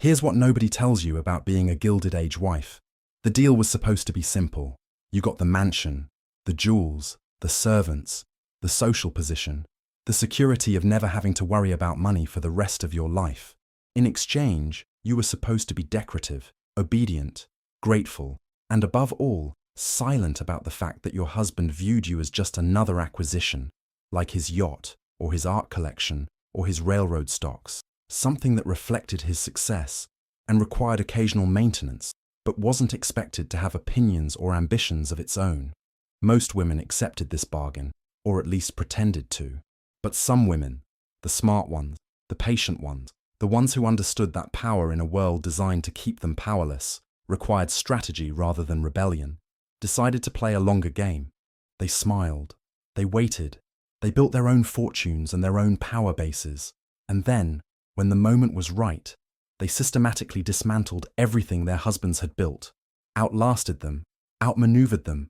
Here's what nobody tells you about being a Gilded Age wife. The deal was supposed to be simple. You got the mansion, the jewels, the servants, the social position, the security of never having to worry about money for the rest of your life. In exchange, you were supposed to be decorative, obedient, grateful, and above all, silent about the fact that your husband viewed you as just another acquisition, like his yacht, or his art collection, or his railroad stocks, something that reflected his success and required occasional maintenance, but wasn't expected to have opinions or ambitions of its own. Most women accepted this bargain, or at least pretended to. But some women, the smart ones, the patient ones, the ones who understood that power in a world designed to keep them powerless, required strategy rather than rebellion, decided to play a longer game. They smiled, they waited, they built their own fortunes and their own power bases, and then, when the moment was right, they systematically dismantled everything their husbands had built, outlasted them, outmaneuvered them,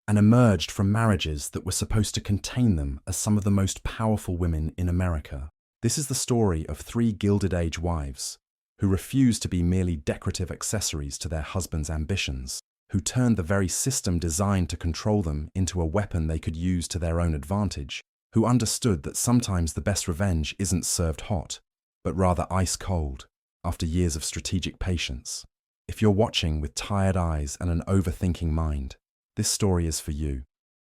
and emerged from marriages that were supposed to contain them as some of the most powerful women in America. This is the story of 3 Gilded Age wives who refused to be merely decorative accessories to their husbands' ambitions, who turned the very system designed to control them into a weapon they could use to their own advantage, who understood that sometimes the best revenge isn't served hot, but rather ice cold, after years of strategic patience. If you're watching with tired eyes and an overthinking mind, this story is for you.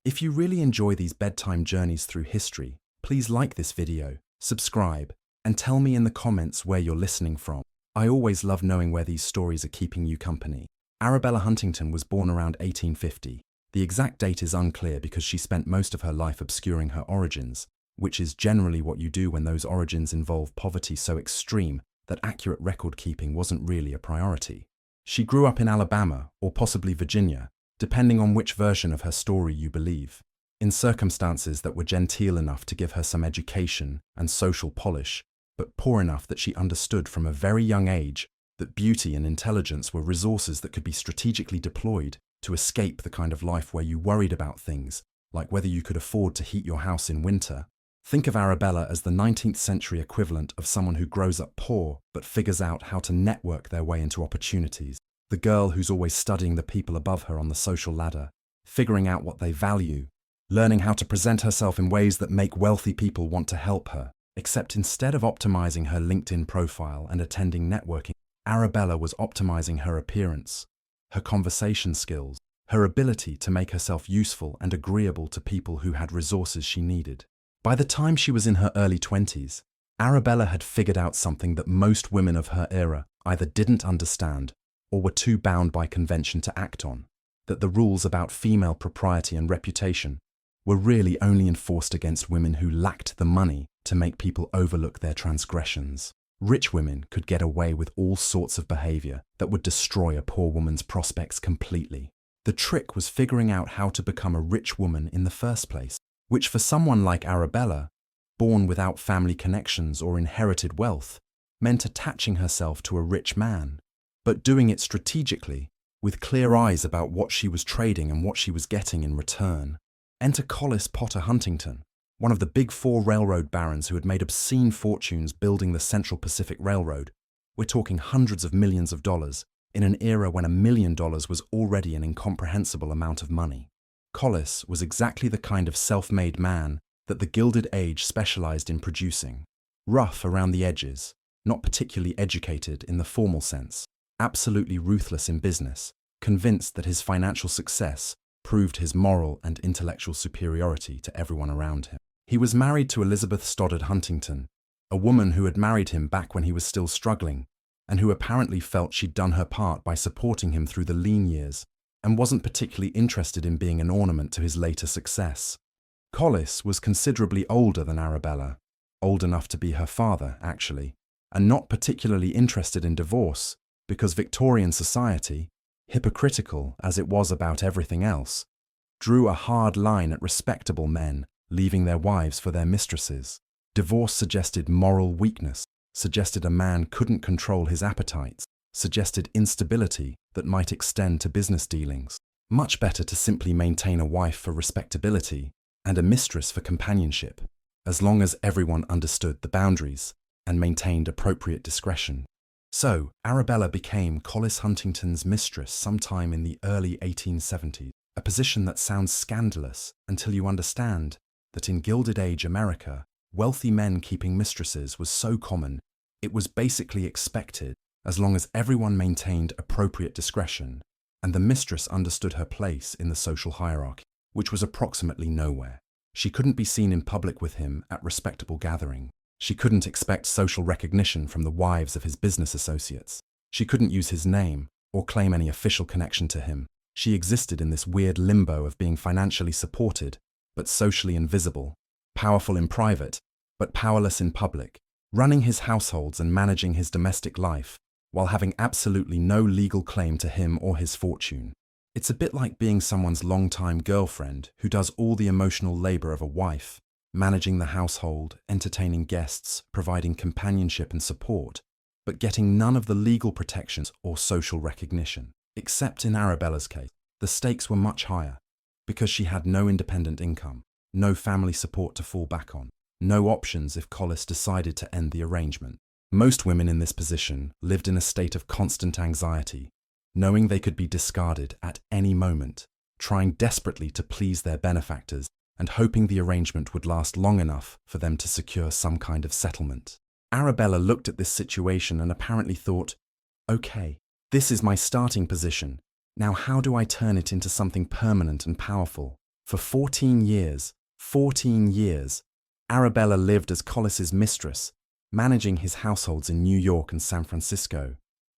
If you really enjoy these bedtime journeys through history, please like this video, subscribe, and tell me in the comments where you're listening from. I always love knowing where these stories are keeping you company. Arabella Huntington was born around 1850. The exact date is unclear because she spent most of her life obscuring her origins, which is generally what you do when those origins involve poverty so extreme that accurate record-keeping wasn't really a priority. She grew up in Alabama, or possibly Virginia, depending on which version of her story you believe, in circumstances that were genteel enough to give her some education and social polish, but poor enough that she understood from a very young age that beauty and intelligence were resources that could be strategically deployed to escape the kind of life where you worried about things, like whether you could afford to heat your house in winter. Think of Arabella as the 19th century equivalent of someone who grows up poor but figures out how to network their way into opportunities. The girl who's always studying the people above her on the social ladder, figuring out what they value, learning how to present herself in ways that make wealthy people want to help her. Except instead of optimizing her LinkedIn profile and attending networking, Arabella was optimizing her appearance, her conversation skills, her ability to make herself useful and agreeable to people who had resources she needed. By the time she was in her early 20s, Arabella had figured out something that most women of her era either didn't understand or were too bound by convention to act on, that the rules about female propriety and reputation were really only enforced against women who lacked the money to make people overlook their transgressions. Rich women could get away with all sorts of behavior that would destroy a poor woman's prospects completely. The trick was figuring out how to become a rich woman in the first place, which for someone like Arabella, born without family connections or inherited wealth, meant attaching herself to a rich man, but doing it strategically, with clear eyes about what she was trading and what she was getting in return. Enter Collis Potter Huntington, one of the big 4 railroad barons who had made obscene fortunes building the Central Pacific Railroad. We're talking hundreds of millions of dollars, in an era when $1 million was already an incomprehensible amount of money. Collis was exactly the kind of self-made man that the Gilded Age specialized in producing. Rough around the edges, not particularly educated in the formal sense, absolutely ruthless in business, convinced that his financial success proved his moral and intellectual superiority to everyone around him. He was married to Elizabeth Stoddard Huntington, a woman who had married him back when he was still struggling, and who apparently felt she'd done her part by supporting him through the lean years, and wasn't particularly interested in being an ornament to his later success. Collis was considerably older than Arabella, old enough to be her father, actually, and not particularly interested in divorce because Victorian society, hypocritical as it was about everything else, drew a hard line at respectable men leaving their wives for their mistresses. Divorce suggested moral weakness, suggested a man couldn't control his appetites, suggested instability that might extend to business dealings. Much better to simply maintain a wife for respectability and a mistress for companionship, as long as everyone understood the boundaries and maintained appropriate discretion. So, Arabella became Collis Huntington's mistress sometime in the early 1870s, a position that sounds scandalous until you understand that in Gilded Age America, wealthy men keeping mistresses was so common, it was basically expected as long as everyone maintained appropriate discretion, and the mistress understood her place in the social hierarchy, which was approximately nowhere. She couldn't be seen in public with him at respectable gatherings. She couldn't expect social recognition from the wives of his business associates. She couldn't use his name or claim any official connection to him. She existed in this weird limbo of being financially supported, but socially invisible, powerful in private, but powerless in public, running his households and managing his domestic life, while having absolutely no legal claim to him or his fortune. It's a bit like being someone's longtime girlfriend who does all the emotional labor of a wife, managing the household, entertaining guests, providing companionship and support, but getting none of the legal protections or social recognition. Except in Arabella's case, the stakes were much higher, because she had no independent income, no family support to fall back on, no options if Collis decided to end the arrangement. Most women in this position lived in a state of constant anxiety, knowing they could be discarded at any moment, trying desperately to please their benefactors and hoping the arrangement would last long enough for them to secure some kind of settlement. Arabella looked at this situation and apparently thought, okay, this is my starting position. Now how do I turn it into something permanent and powerful? For 14 years, Arabella lived as Collis's mistress, managing his households in New York and San Francisco,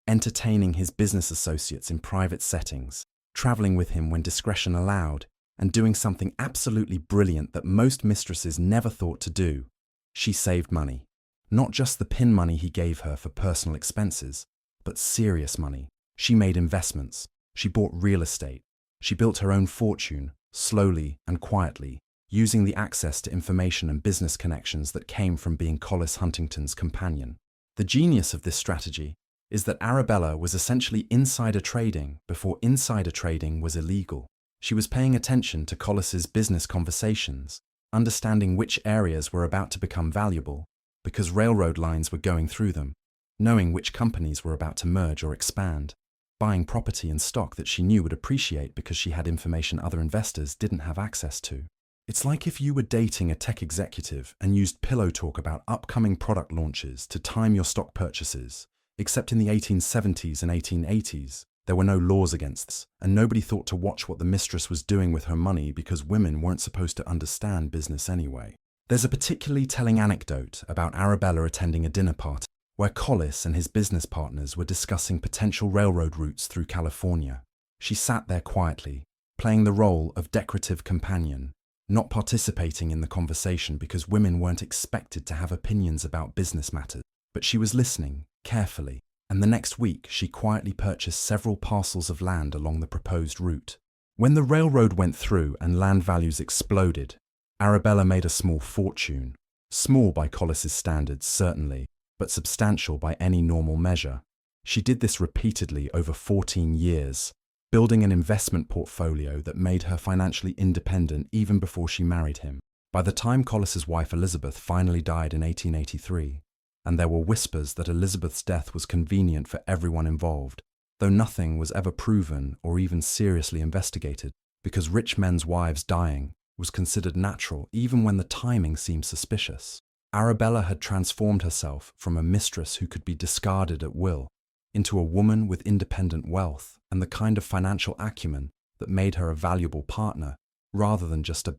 entertaining his business associates in private settings, traveling with him when discretion allowed, and doing something absolutely brilliant that most mistresses never thought to do. She saved money. Not just the pin money he gave her for personal expenses, but serious money. She made investments. She bought real estate. She built her own fortune, slowly and quietly, using the access to information and business connections that came from being Collis Huntington's companion. The genius of this strategy is that Arabella was essentially insider trading before insider trading was illegal. She was paying attention to Collis's business conversations, understanding which areas were about to become valuable because railroad lines were going through them, knowing which companies were about to merge or expand, buying property and stock that she knew would appreciate because she had information other investors didn't have access to. It's like if you were dating a tech executive and used pillow talk about upcoming product launches to time your stock purchases, except in the 1870s and 1880s. There were no laws against this, and nobody thought to watch what the mistress was doing with her money because women weren't supposed to understand business anyway. There's a particularly telling anecdote about Arabella attending a dinner party where Collis and his business partners were discussing potential railroad routes through California. She sat there quietly, playing the role of decorative companion, not participating in the conversation because women weren't expected to have opinions about business matters, but she was listening carefully. And the next week she quietly purchased several parcels of land along the proposed route. When the railroad went through and land values exploded, Arabella made a small fortune. Small by Collis's standards, certainly, but substantial by any normal measure. She did this repeatedly over 14 years, building an investment portfolio that made her financially independent even before she married him. By the time Collis's wife Elizabeth finally died in 1883, and there were whispers that Elizabeth's death was convenient for everyone involved, though nothing was ever proven or even seriously investigated, because rich men's wives dying was considered natural even when the timing seemed suspicious. Arabella had transformed herself from a mistress who could be discarded at will into a woman with independent wealth and the kind of financial acumen that made her a valuable partner rather than just a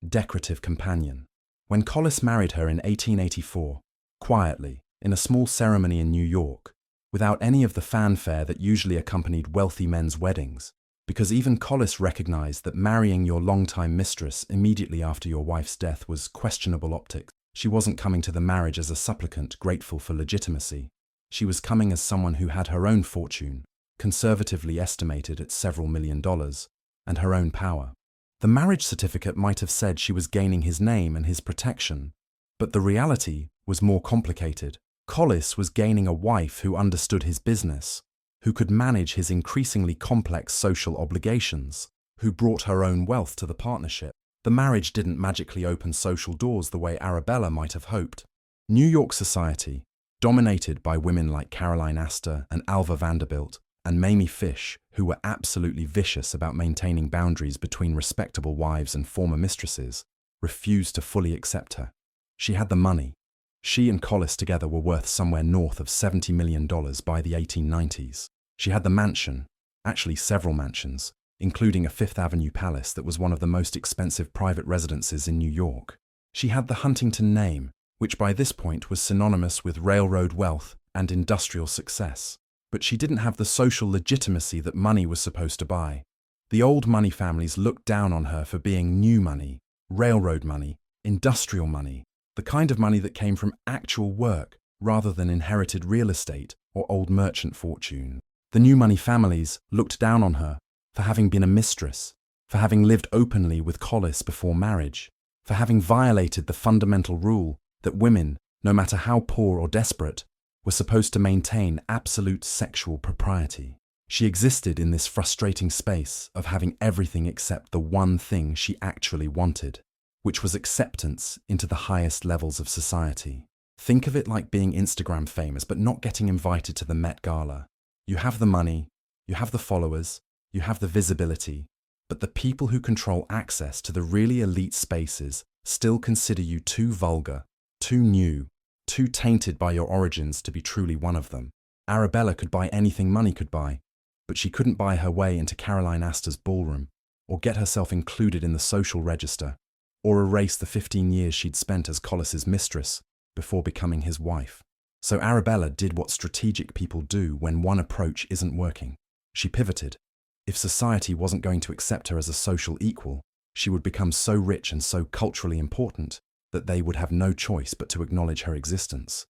decorative companion. When Collis married her in 1884, quietly, in a small ceremony in New York, without any of the fanfare that usually accompanied wealthy men's weddings, because even Collis recognized that marrying your longtime mistress immediately after your wife's death was questionable optics. She wasn't coming to the marriage as a supplicant grateful for legitimacy. She was coming as someone who had her own fortune, conservatively estimated at several $1 million, and her own power. The marriage certificate might have said she was gaining his name and his protection, but the reality was more complicated. Collis was gaining a wife who understood his business, who could manage his increasingly complex social obligations, who brought her own wealth to the partnership. The marriage didn't magically open social doors the way Arabella might have hoped. New York society, dominated by women like Caroline Astor and Alva Vanderbilt and Mamie Fish, who were absolutely vicious about maintaining boundaries between respectable wives and former mistresses, refused to fully accept her. She had the money. She and Collis together were worth somewhere north of $70 million by the 1890s. She had the mansion, actually several mansions, including a Fifth Avenue palace that was one of the most expensive private residences in New York. She had the Huntington name, which by this point was synonymous with railroad wealth and industrial success. But she didn't have the social legitimacy that money was supposed to buy. The old money families looked down on her for being new money, railroad money, industrial money, the kind of money that came from actual work rather than inherited real estate or old merchant fortune. The new money families looked down on her for having been a mistress, for having lived openly with Collis before marriage, for having violated the fundamental rule that women, no matter how poor or desperate, were supposed to maintain absolute sexual propriety. She existed in this frustrating space of having everything except the one thing she actually wanted, which was acceptance into the highest levels of society. Think of it like being Instagram famous but not getting invited to the Met Gala. You have the money, you have the followers, you have the visibility, but the people who control access to the really elite spaces still consider you too vulgar, too new, too tainted by your origins to be truly one of them. Arabella could buy anything money could buy, but she couldn't buy her way into Caroline Astor's ballroom, or get herself included in the social register, or erase the 15 years she'd spent as Collis's mistress before becoming his wife. So Arabella did what strategic people do when one approach isn't working. She pivoted. If society wasn't going to accept her as a social equal, she would become so rich and so culturally important that they would have no choice but to acknowledge her existence.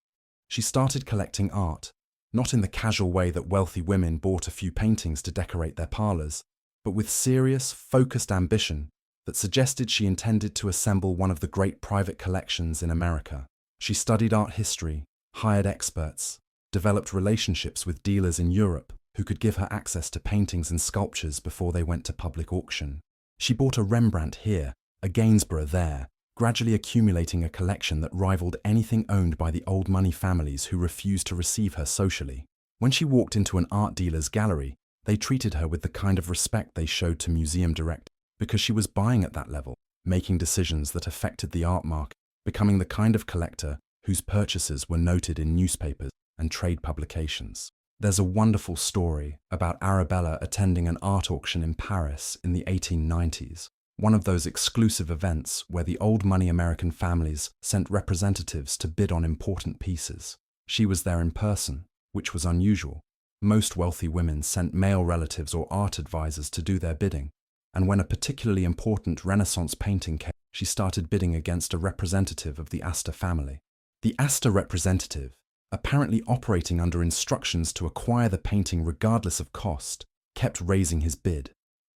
She started collecting art, not in the casual way that wealthy women bought a few paintings to decorate their parlors, but with serious, focused ambition that suggested she intended to assemble one of the great private collections in America. She studied art history, hired experts, developed relationships with dealers in Europe who could give her access to paintings and sculptures before they went to public auction. She bought a Rembrandt here, a Gainsborough there, gradually accumulating a collection that rivaled anything owned by the old money families who refused to receive her socially. When she walked into an art dealer's gallery, they treated her with the kind of respect they showed to museum directors, because she was buying at that level, making decisions that affected the art market, becoming the kind of collector whose purchases were noted in newspapers and trade publications. There's a wonderful story about Arabella attending an art auction in Paris in the 1890s, one of those exclusive events where the old money American families sent representatives to bid on important pieces. She was there in person, which was unusual. Most wealthy women sent male relatives or art advisors to do their bidding, and when a particularly important Renaissance painting came, she started bidding against a representative of the Astor family. The Astor representative, apparently operating under instructions to acquire the painting regardless of cost, kept raising his bid.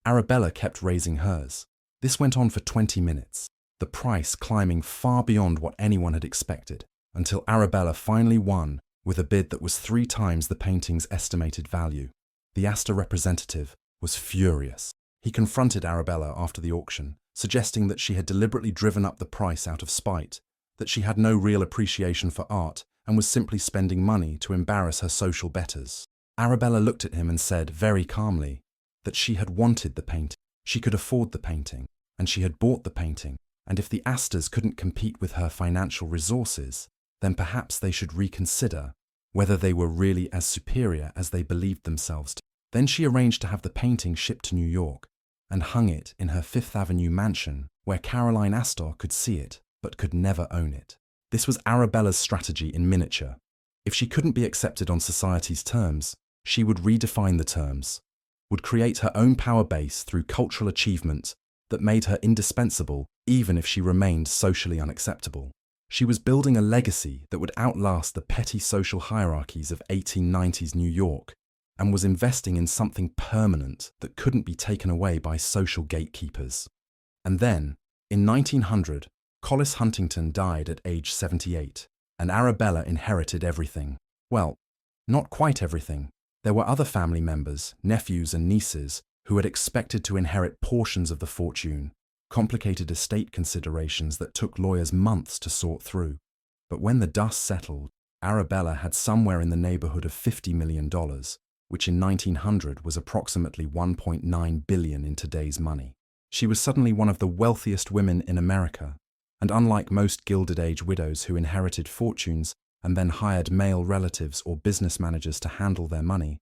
Arabella kept raising hers. This went on for 20 minutes, the price climbing far beyond what anyone had expected, until Arabella finally won with a bid that was 3 times the painting's estimated value. The Astor representative was furious. He confronted Arabella after the auction, suggesting that she had deliberately driven up the price out of spite, that she had no real appreciation for art and was simply spending money to embarrass her social betters. Arabella looked at him and said very calmly that she had wanted the painting. She could afford the painting, and she had bought the painting, and if the Astors couldn't compete with her financial resources, then perhaps they should reconsider whether they were really as superior as they believed themselves to. Then she arranged to have the painting shipped to New York and hung it in her Fifth Avenue mansion where Caroline Astor could see it but could never own it. This was Arabella's strategy in miniature. If she couldn't be accepted on society's terms, she would redefine the terms, would create her own power base through cultural achievement that made her indispensable even if she remained socially unacceptable. She was building a legacy that would outlast the petty social hierarchies of 1890s New York and was investing in something permanent that couldn't be taken away by social gatekeepers. And then, in 1900, Collis Huntington died at age 78, and Arabella inherited everything. Well, not quite everything. There were other family members, nephews and nieces, who had expected to inherit portions of the fortune, complicated estate considerations that took lawyers months to sort through. But when the dust settled, Arabella had somewhere in the neighborhood of $50 million, which in 1900 was approximately 1.9 billion in today's money. She was suddenly one of the wealthiest women in America, and unlike most Gilded Age widows who inherited fortunes and then hired male relatives or business managers to handle their money,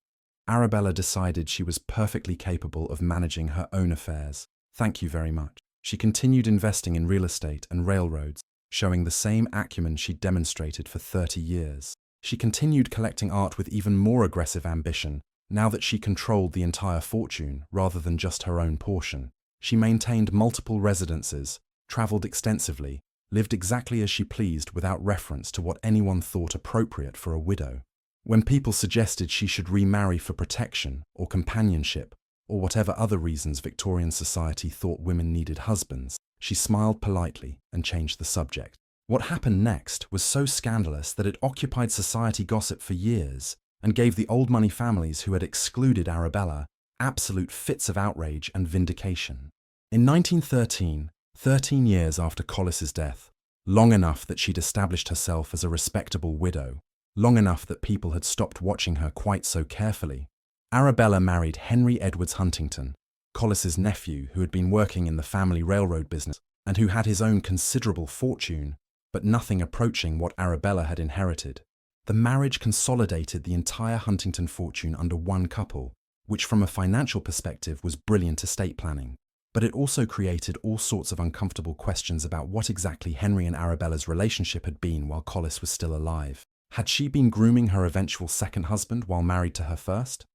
Arabella decided she was perfectly capable of managing her own affairs. Thank you very much. She continued investing in real estate and railroads, showing the same acumen she'd demonstrated for 30 years. She continued collecting art with even more aggressive ambition, now that she controlled the entire fortune rather than just her own portion. She maintained multiple residences, traveled extensively, lived exactly as she pleased without reference to what anyone thought appropriate for a widow. When people suggested she should remarry for protection or companionship, or whatever other reasons Victorian society thought women needed husbands, she smiled politely and changed the subject. What happened next was so scandalous that it occupied society gossip for years and gave the old money families who had excluded Arabella absolute fits of outrage and vindication. In 1913, 13 years after Collis's death, long enough that she'd established herself as a respectable widow, long enough that people had stopped watching her quite so carefully, Arabella married Henry Edwards Huntington, Collis's nephew who had been working in the family railroad business and who had his own considerable fortune, but nothing approaching what Arabella had inherited. The marriage consolidated the entire Huntington fortune under one couple, which from a financial perspective was brilliant estate planning. But it also created all sorts of uncomfortable questions about what exactly Henry and Arabella's relationship had been while Collis was still alive. Had she been grooming her eventual second husband while married to her first?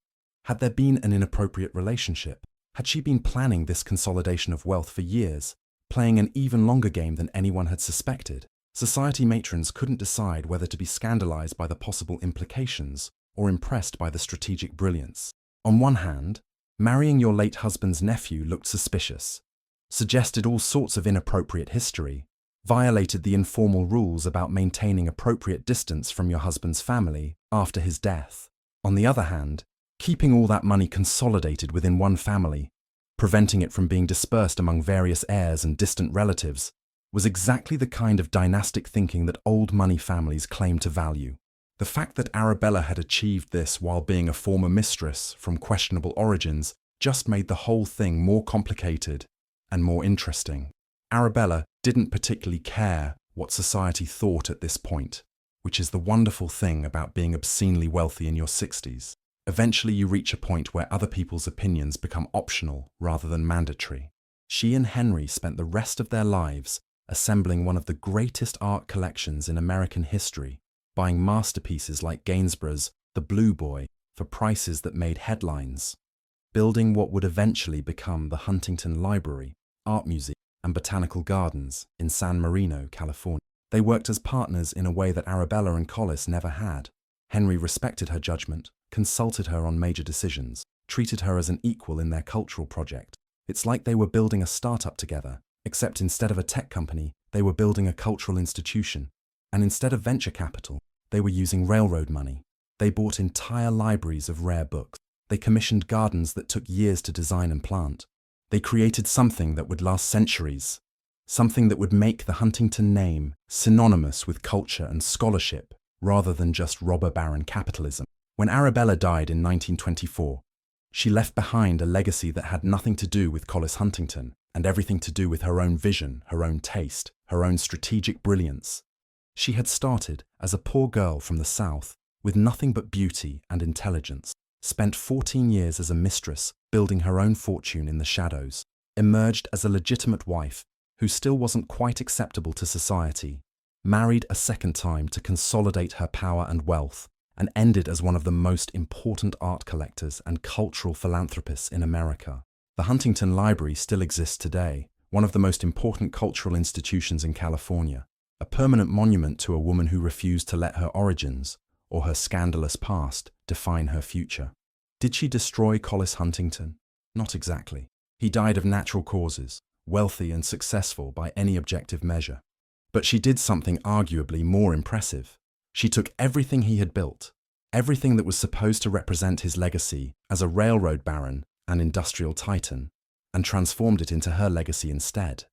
Had there been an inappropriate relationship? Had she been planning this consolidation of wealth for years, playing an even longer game than anyone had suspected? Society matrons couldn't decide whether to be scandalized by the possible implications or impressed by the strategic brilliance. On one hand, marrying your late husband's nephew looked suspicious, suggested all sorts of inappropriate history, violated the informal rules about maintaining appropriate distance from your husband's family after his death. On the other hand, keeping all that money consolidated within one family, preventing it from being dispersed among various heirs and distant relatives, was exactly the kind of dynastic thinking that old money families claim to value. The fact that Arabella had achieved this while being a former mistress from questionable origins just made the whole thing more complicated and more interesting. Arabella didn't particularly care what society thought at this point, which is the wonderful thing about being obscenely wealthy in your 60s. Eventually you reach a point where other people's opinions become optional rather than mandatory. She and Henry spent the rest of their lives assembling one of the greatest art collections in American history, buying masterpieces like Gainsborough's The Blue Boy for prices that made headlines, building what would eventually become the Huntington Library, Art Museum, and Botanical Gardens in San Marino, California. They worked as partners in a way that Arabella and Collis never had. Henry respected her judgment, consulted her on major decisions, treated her as an equal in their cultural project. It's like they were building a startup together, except instead of a tech company, they were building a cultural institution. And instead of venture capital, they were using railroad money. They bought entire libraries of rare books. They commissioned gardens that took years to design and plant. They created something that would last centuries, something that would make the Huntington name synonymous with culture and scholarship, rather than just robber baron capitalism. When Arabella died in 1924, she left behind a legacy that had nothing to do with Collis Huntington and everything to do with her own vision, her own taste, her own strategic brilliance. She had started as a poor girl from the South with nothing but beauty and intelligence, spent 14 years as a mistress building her own fortune in the shadows, emerged as a legitimate wife who still wasn't quite acceptable to society, married a second time to consolidate her power and wealth, and ended as one of the most important art collectors and cultural philanthropists in America. The Huntington Library still exists today, one of the most important cultural institutions in California, a permanent monument to a woman who refused to let her origins, or her scandalous past, define her future. Did she destroy Collis Huntington? Not exactly. He died of natural causes, wealthy and successful by any objective measure. But she did something arguably more impressive. She took everything he had built, everything that was supposed to represent his legacy as a railroad baron and industrial titan, and transformed it into her legacy instead.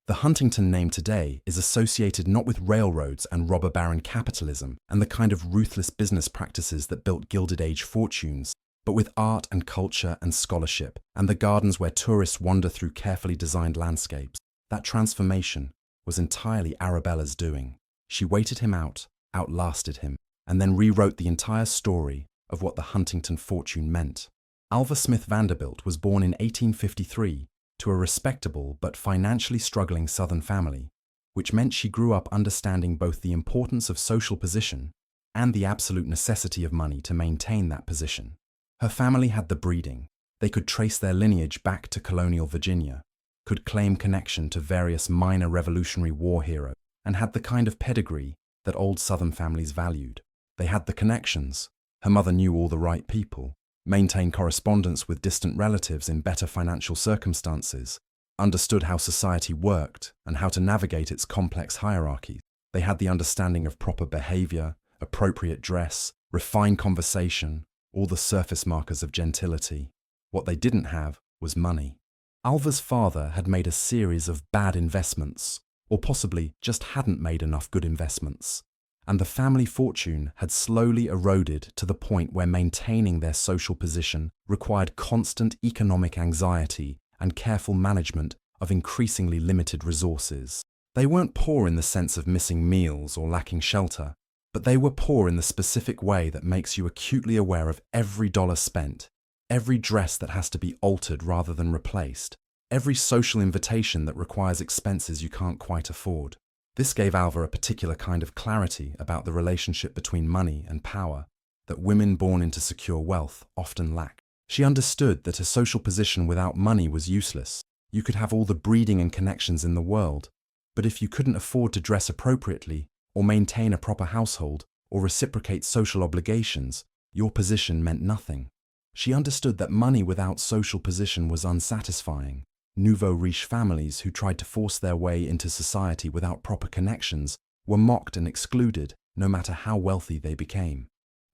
The Huntington name today is associated not with railroads and robber baron capitalism and the kind of ruthless business practices that built Gilded Age fortunes, but with art and culture and scholarship and the gardens where tourists wander through carefully designed landscapes. That transformation was entirely Arabella's doing. She waited him out, outlasted him, and then rewrote the entire story of what the Huntington fortune meant. Alva Smith Vanderbilt was born in 1853 to a respectable but financially struggling Southern family, which meant she grew up understanding both the importance of social position and the absolute necessity of money to maintain that position. Her family had the breeding. They could trace their lineage back to colonial Virginia, could claim connection to various minor Revolutionary War heroes, and had the kind of pedigree that old Southern families valued. They had the connections. Her mother knew all the right people, maintained correspondence with distant relatives in better financial circumstances, understood how society worked and how to navigate its complex hierarchies. They had the understanding of proper behavior, appropriate dress, refined conversation, all the surface markers of gentility. What they didn't have was money. Alva's father had made a series of bad investments, or possibly just hadn't made enough good investments, and the family fortune had slowly eroded to the point where maintaining their social position required constant economic anxiety and careful management of increasingly limited resources. They weren't poor in the sense of missing meals or lacking shelter, but they were poor in the specific way that makes you acutely aware of every dollar spent, every dress that has to be altered rather than replaced, every social invitation that requires expenses you can't quite afford. This gave Alva a particular kind of clarity about the relationship between money and power that women born into secure wealth often lack. She understood that a social position without money was useless. You could have all the breeding and connections in the world, but if you couldn't afford to dress appropriately, or maintain a proper household, or reciprocate social obligations, your position meant nothing. She understood that money without social position was unsatisfying. Nouveau riche families who tried to force their way into society without proper connections were mocked and excluded no matter how wealthy they became.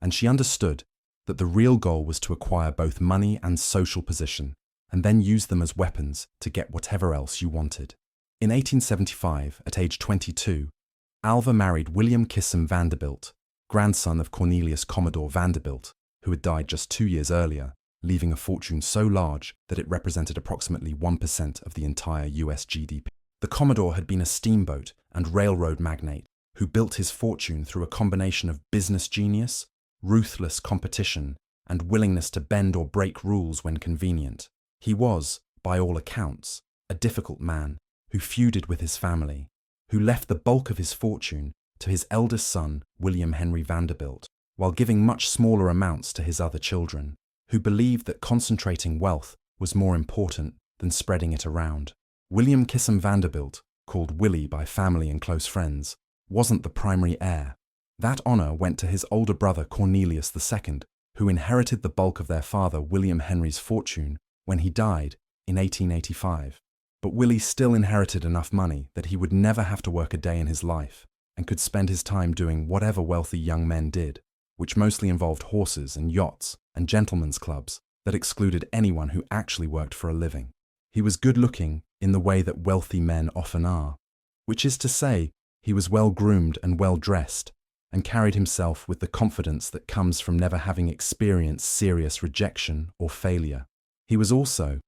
And she understood that the real goal was to acquire both money and social position, and then use them as weapons to get whatever else you wanted. In 1875, at age 22, Alva married William Kissam Vanderbilt, grandson of Cornelius Commodore Vanderbilt, who had died just 2 years earlier, leaving a fortune so large that it represented approximately 1% of the entire US GDP. The Commodore had been a steamboat and railroad magnate who built his fortune through a combination of business genius, ruthless competition, and willingness to bend or break rules when convenient. He was, by all accounts, a difficult man who feuded with his family, who left the bulk of his fortune to his eldest son, William Henry Vanderbilt, while giving much smaller amounts to his other children, who believed that concentrating wealth was more important than spreading it around. William Kissam Vanderbilt, called Willie by family and close friends, wasn't the primary heir. That honor went to his older brother Cornelius II, who inherited the bulk of their father William Henry's fortune when he died in 1885. But Willie still inherited enough money that he would never have to work a day in his life and could spend his time doing whatever wealthy young men did, which mostly involved horses and yachts and gentlemen's clubs that excluded anyone who actually worked for a living. He was good-looking in the way that wealthy men often are, which is to say, he was well-groomed and well-dressed, and carried himself with the confidence that comes from never having experienced serious rejection or failure. He was also,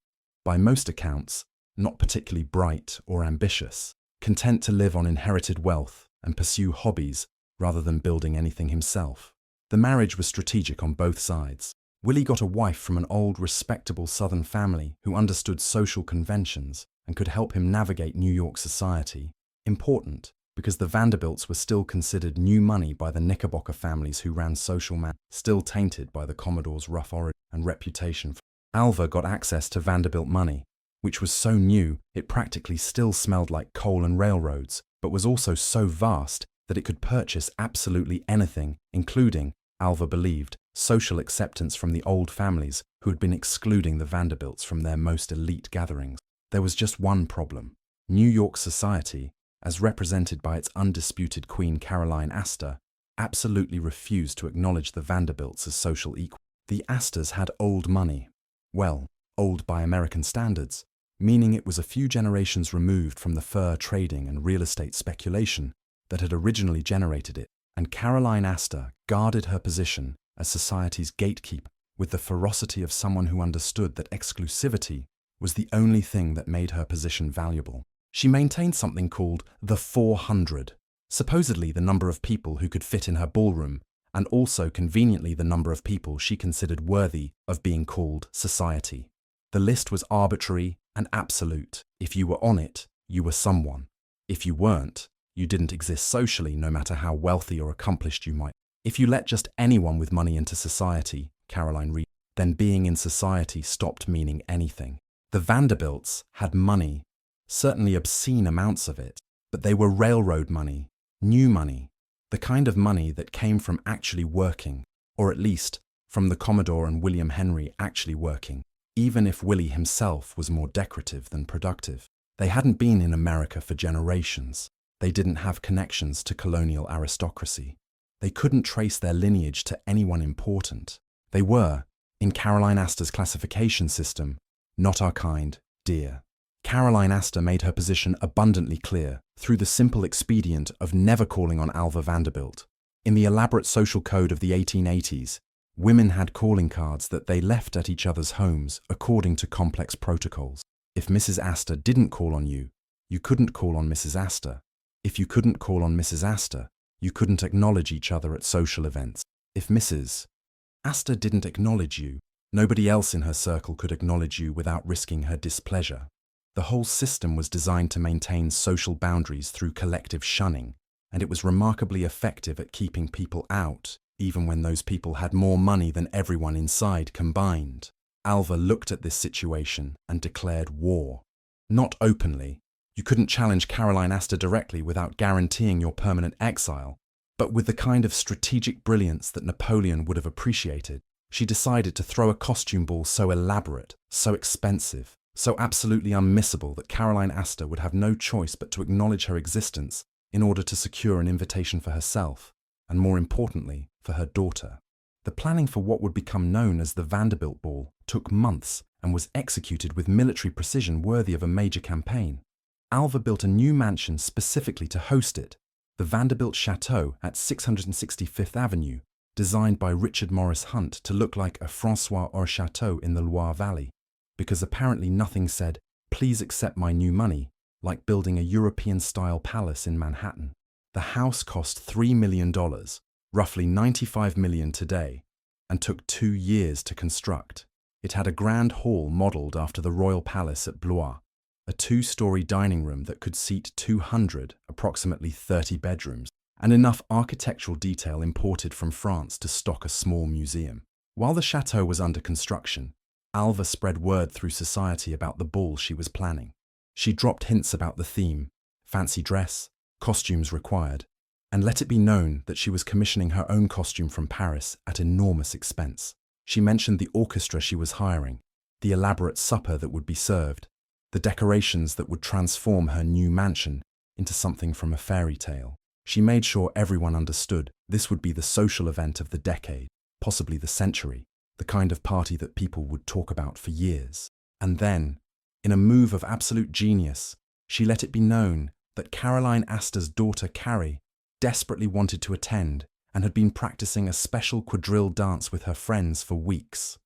by most accounts, not particularly bright or ambitious, content to live on inherited wealth and pursue hobbies rather than building anything himself. The marriage was strategic on both sides. Willie got a wife from an old, respectable Southern family who understood social conventions and could help him navigate New York society. Important, because the Vanderbilts were still considered new money by the Knickerbocker families who ran social still tainted by the Commodore's rough origin and reputation. Alva got access to Vanderbilt money, which was so new it practically still smelled like coal and railroads, but was also so vast that it could purchase absolutely anything, including, Alva believed, social acceptance from the old families who had been excluding the Vanderbilts from their most elite gatherings. There was just one problem. New York society, as represented by its undisputed Queen Caroline Astor, absolutely refused to acknowledge the Vanderbilts as social equals. The Astors had old money. Well, old by American standards, meaning it was a few generations removed from the fur trading and real estate speculation that had originally generated it, and Caroline Astor guarded her position as society's gatekeeper with the ferocity of someone who understood that exclusivity was the only thing that made her position valuable. She maintained something called the 400, supposedly the number of people who could fit in her ballroom, and also conveniently the number of people she considered worthy of being called society. The list was arbitrary and absolute. If you were on it, you were someone. If you weren't, you didn't exist socially, no matter how wealthy or accomplished you might. If you let just anyone with money into society, Caroline Reed, then being in society stopped meaning anything. The Vanderbilts had money, certainly obscene amounts of it, but they were railroad money, new money, the kind of money that came from actually working, or at least from the Commodore and William Henry actually working, even if Willie himself was more decorative than productive. They hadn't been in America for generations. They didn't have connections to colonial aristocracy. They couldn't trace their lineage to anyone important. They were, in Caroline Astor's classification system, not our kind, dear. Caroline Astor made her position abundantly clear through the simple expedient of never calling on Alva Vanderbilt. In the elaborate social code of the 1880s, women had calling cards that they left at each other's homes according to complex protocols. If Mrs. Astor didn't call on you, you couldn't call on Mrs. Astor. If you couldn't call on Mrs. Astor, you couldn't acknowledge each other at social events. If Mrs. Astor didn't acknowledge you, nobody else in her circle could acknowledge you without risking her displeasure. The whole system was designed to maintain social boundaries through collective shunning, and it was remarkably effective at keeping people out, even when those people had more money than everyone inside combined. Alva looked at this situation and declared war. Not openly. You couldn't challenge Caroline Astor directly without guaranteeing your permanent exile, but with the kind of strategic brilliance that Napoleon would have appreciated, she decided to throw a costume ball so elaborate, so expensive, so absolutely unmissable that Caroline Astor would have no choice but to acknowledge her existence in order to secure an invitation for herself, and more importantly, for her daughter. The planning for what would become known as the Vanderbilt Ball took months and was executed with military precision worthy of a major campaign. Alva built a new mansion specifically to host it, the Vanderbilt Chateau at 665th Avenue, designed by Richard Morris Hunt to look like a François or chateau in the Loire Valley, because apparently nothing said, "Please accept my new money," like building a European-style palace in Manhattan. The house cost $3 million, roughly $95 million today, and took 2 years to construct. It had a grand hall modelled after the Royal Palace at Blois, a 2-story dining room that could seat 200, approximately 30 bedrooms, and enough architectural detail imported from France to stock a small museum. While the chateau was under construction, Alva spread word through society about the ball she was planning. She dropped hints about the theme, fancy dress, costumes required, and let it be known that she was commissioning her own costume from Paris at enormous expense. She mentioned the orchestra she was hiring, the elaborate supper that would be served, the decorations that would transform her new mansion into something from a fairy tale. She made sure everyone understood this would be the social event of the decade, possibly the century, the kind of party that people would talk about for years. And then, in a move of absolute genius, she let it be known that Caroline Astor's daughter Carrie desperately wanted to attend and had been practicing a special quadrille dance with her friends for weeks.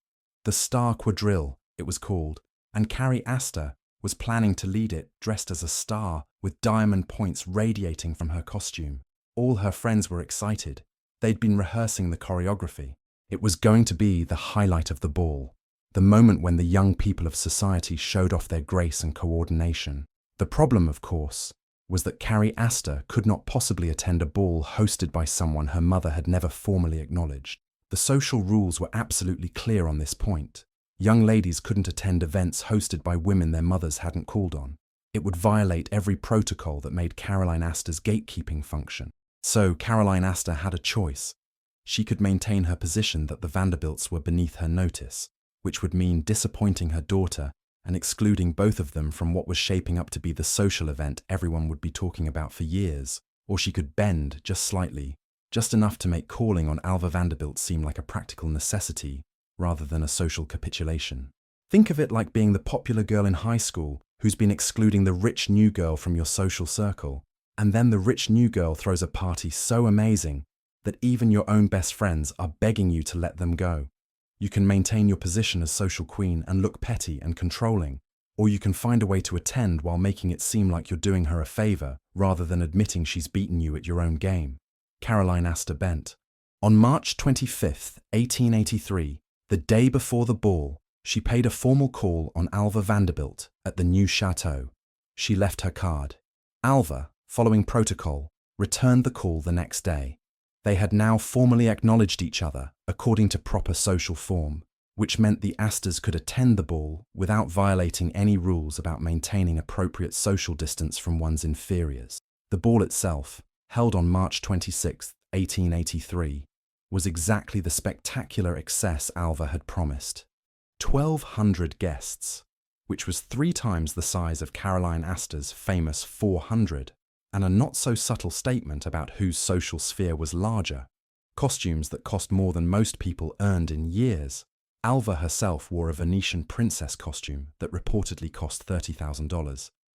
The Star Quadrille, it was called, and Carrie Astor was planning to lead it dressed as a star with diamond points radiating from her costume. All her friends were excited. They'd been rehearsing the choreography. It was going to be the highlight of the ball, the moment when the young people of society showed off their grace and coordination. The problem, of course, was that Carrie Astor could not possibly attend a ball hosted by someone her mother had never formally acknowledged. The social rules were absolutely clear on this point. Young ladies couldn't attend events hosted by women their mothers hadn't called on. It would violate every protocol that made Caroline Astor's gatekeeping function. So Caroline Astor had a choice. She could maintain her position that the Vanderbilts were beneath her notice, which would mean disappointing her daughter and excluding both of them from what was shaping up to be the social event everyone would be talking about for years. Or she could bend just slightly, just enough to make calling on Alva Vanderbilt seem like a practical necessity rather than a social capitulation. Think of it like being the popular girl in high school who's been excluding the rich new girl from your social circle, and then the rich new girl throws a party so amazing that even your own best friends are begging you to let them go. You can maintain your position as social queen and look petty and controlling, or you can find a way to attend while making it seem like you're doing her a favor rather than admitting she's beaten you at your own game. Caroline Astor Bent. On March 25, 1883, the day before the ball, she paid a formal call on Alva Vanderbilt at the new chateau. She left her card. Alva, following protocol, returned the call the next day. They had now formally acknowledged each other according to proper social form, which meant the Astors could attend the ball without violating any rules about maintaining appropriate social distance from one's inferiors. The ball itself, held on March 26, 1883, was exactly the spectacular excess Alva had promised. 1,200 guests, which was 3 times the size of Caroline Astor's famous 400, and a not-so-subtle statement about whose social sphere was larger. Costumes that cost more than most people earned in years. Alva herself wore a Venetian princess costume that reportedly cost $30,000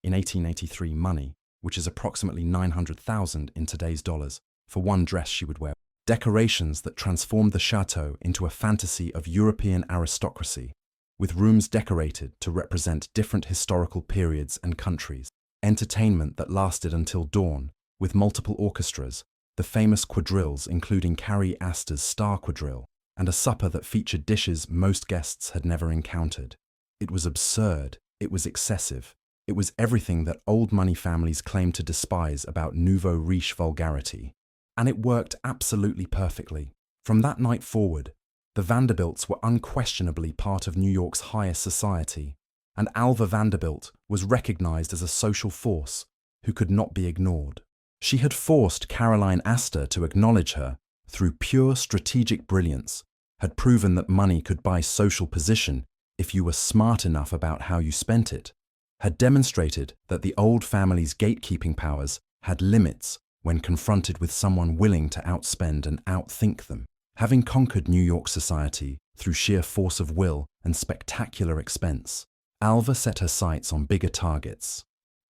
in 1883 money, which is approximately $900,000 in today's dollars, for one dress she would wear. Decorations that transformed the chateau into a fantasy of European aristocracy, with rooms decorated to represent different historical periods and countries. Entertainment that lasted until dawn, with multiple orchestras, the famous quadrilles including Carrie Astor's Star Quadrille, and a supper that featured dishes most guests had never encountered. It was absurd, it was excessive, it was everything that old money families claimed to despise about nouveau riche vulgarity. And it worked absolutely perfectly. From that night forward, the Vanderbilts were unquestionably part of New York's highest society, and Alva Vanderbilt was recognized as a social force who could not be ignored. She had forced Caroline Astor to acknowledge her through pure strategic brilliance, had proven that money could buy social position if you were smart enough about how you spent it, had demonstrated that the old family's gatekeeping powers had limits when confronted with someone willing to outspend and outthink them. Having conquered New York society through sheer force of will and spectacular expense, Alva set her sights on bigger targets.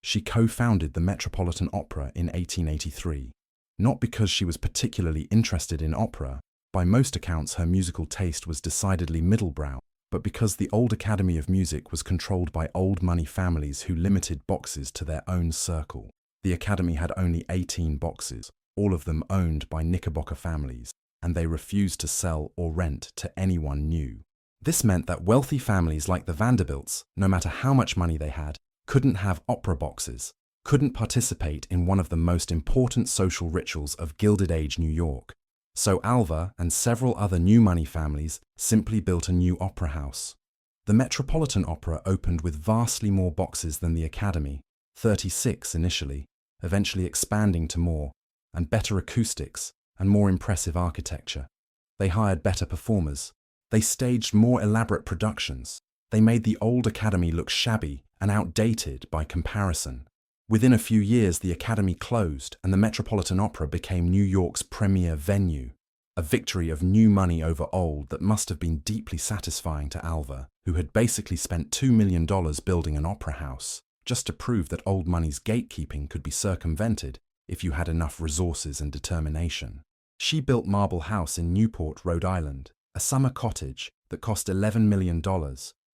She co-founded the Metropolitan Opera in 1883, not because she was particularly interested in opera. By most accounts her musical taste was decidedly middlebrow, but because the old Academy of Music was controlled by old money families who limited boxes to their own circle. The Academy had only 18 boxes, all of them owned by Knickerbocker families, and they refused to sell or rent to anyone new. This meant that wealthy families like the Vanderbilts, no matter how much money they had, couldn't have opera boxes, couldn't participate in one of the most important social rituals of Gilded Age New York. So Alva and several other new money families simply built a new opera house. The Metropolitan Opera opened with vastly more boxes than the Academy, 36 initially, eventually expanding to more, and better acoustics and more impressive architecture. They hired better performers. They staged more elaborate productions. They made the old Academy look shabby and outdated by comparison. Within a few years, the Academy closed and the Metropolitan Opera became New York's premier venue, a victory of new money over old that must have been deeply satisfying to Alva, who had basically spent $2 million building an opera house, just to prove that old money's gatekeeping could be circumvented if you had enough resources and determination. She built Marble House in Newport, Rhode Island, a summer cottage that cost $11 million,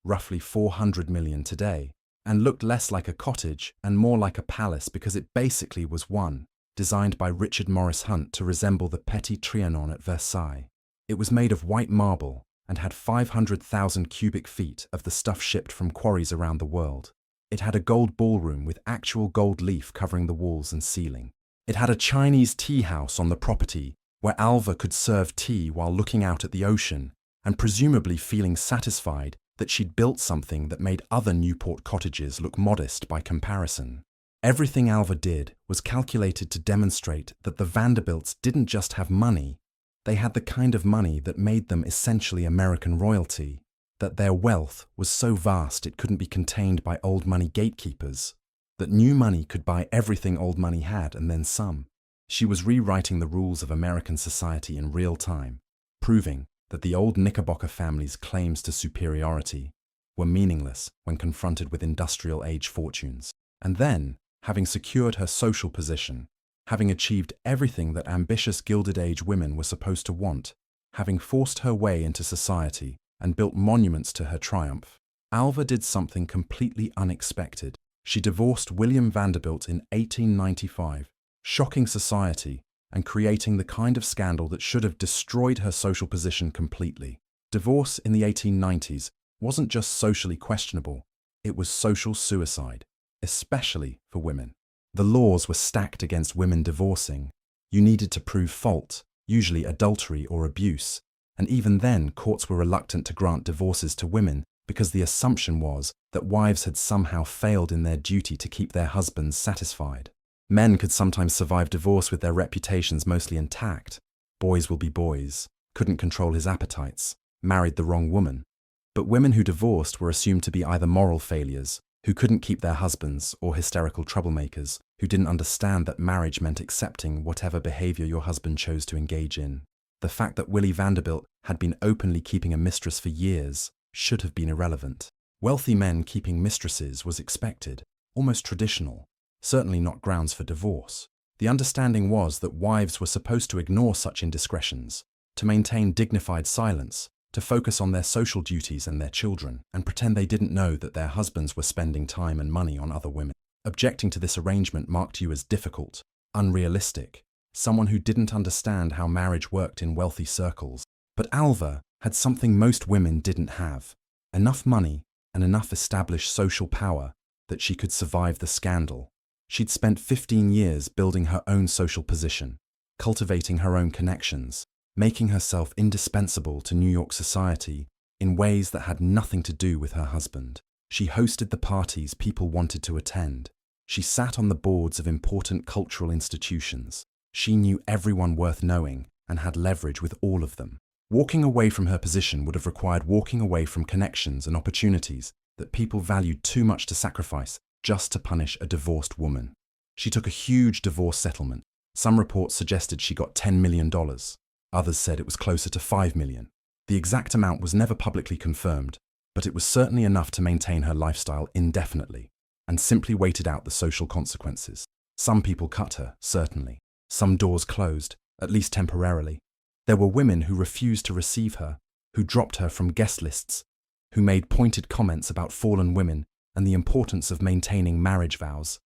roughly $400 million today, and looked less like a cottage and more like a palace because it basically was one, designed by Richard Morris Hunt to resemble the Petit Trianon at Versailles. It was made of white marble and had 500,000 cubic feet of the stuff shipped from quarries around the world. It had a gold ballroom with actual gold leaf covering the walls and ceiling. It had a Chinese tea house on the property where Alva could serve tea while looking out at the ocean and presumably feeling satisfied that she'd built something that made other Newport cottages look modest by comparison. Everything Alva did was calculated to demonstrate that the Vanderbilts didn't just have money, they had the kind of money that made them essentially American royalty, that their wealth was so vast it couldn't be contained by old money gatekeepers, that new money could buy everything old money had and then some. She was rewriting the rules of American society in real time, proving that the old Knickerbocker family's claims to superiority were meaningless when confronted with industrial-age fortunes. And then, having secured her social position, having achieved everything that ambitious Gilded-age women were supposed to want, having forced her way into society and built monuments to her triumph, Alva did something completely unexpected. She divorced William Vanderbilt in 1895, shocking society and creating the kind of scandal that should have destroyed her social position completely. Divorce in the 1890s wasn't just socially questionable, it was social suicide, especially for women. The laws were stacked against women divorcing. You needed to prove fault, usually adultery or abuse, and even then courts were reluctant to grant divorces to women because the assumption was that wives had somehow failed in their duty to keep their husbands satisfied. Men could sometimes survive divorce with their reputations mostly intact. Boys will be boys, couldn't control his appetites, married the wrong woman. But women who divorced were assumed to be either moral failures, who couldn't keep their husbands, or hysterical troublemakers, who didn't understand that marriage meant accepting whatever behavior your husband chose to engage in. The fact that Willie Vanderbilt had been openly keeping a mistress for years should have been irrelevant. Wealthy men keeping mistresses was expected, almost traditional, certainly not grounds for divorce. The understanding was that wives were supposed to ignore such indiscretions, to maintain dignified silence, to focus on their social duties and their children, and pretend they didn't know that their husbands were spending time and money on other women. Objecting to this arrangement marked you as difficult, unrealistic, someone who didn't understand how marriage worked in wealthy circles. But Alva had something most women didn't have: enough money and enough established social power that she could survive the scandal. She'd spent 15 years building her own social position, cultivating her own connections, making herself indispensable to New York society in ways that had nothing to do with her husband. She hosted the parties people wanted to attend. She sat on the boards of important cultural institutions. She knew everyone worth knowing and had leverage with all of them. Walking away from her position would have required walking away from connections and opportunities that people valued too much to sacrifice just to punish a divorced woman. She took a huge divorce settlement. Some reports suggested she got $10 million. Others said it was closer to $5 million. The exact amount was never publicly confirmed, but it was certainly enough to maintain her lifestyle indefinitely, and simply waited out the social consequences. Some people cut her, certainly. Some doors closed, at least temporarily. There were women who refused to receive her, who dropped her from guest lists, who made pointed comments about fallen women and the importance of maintaining marriage vows.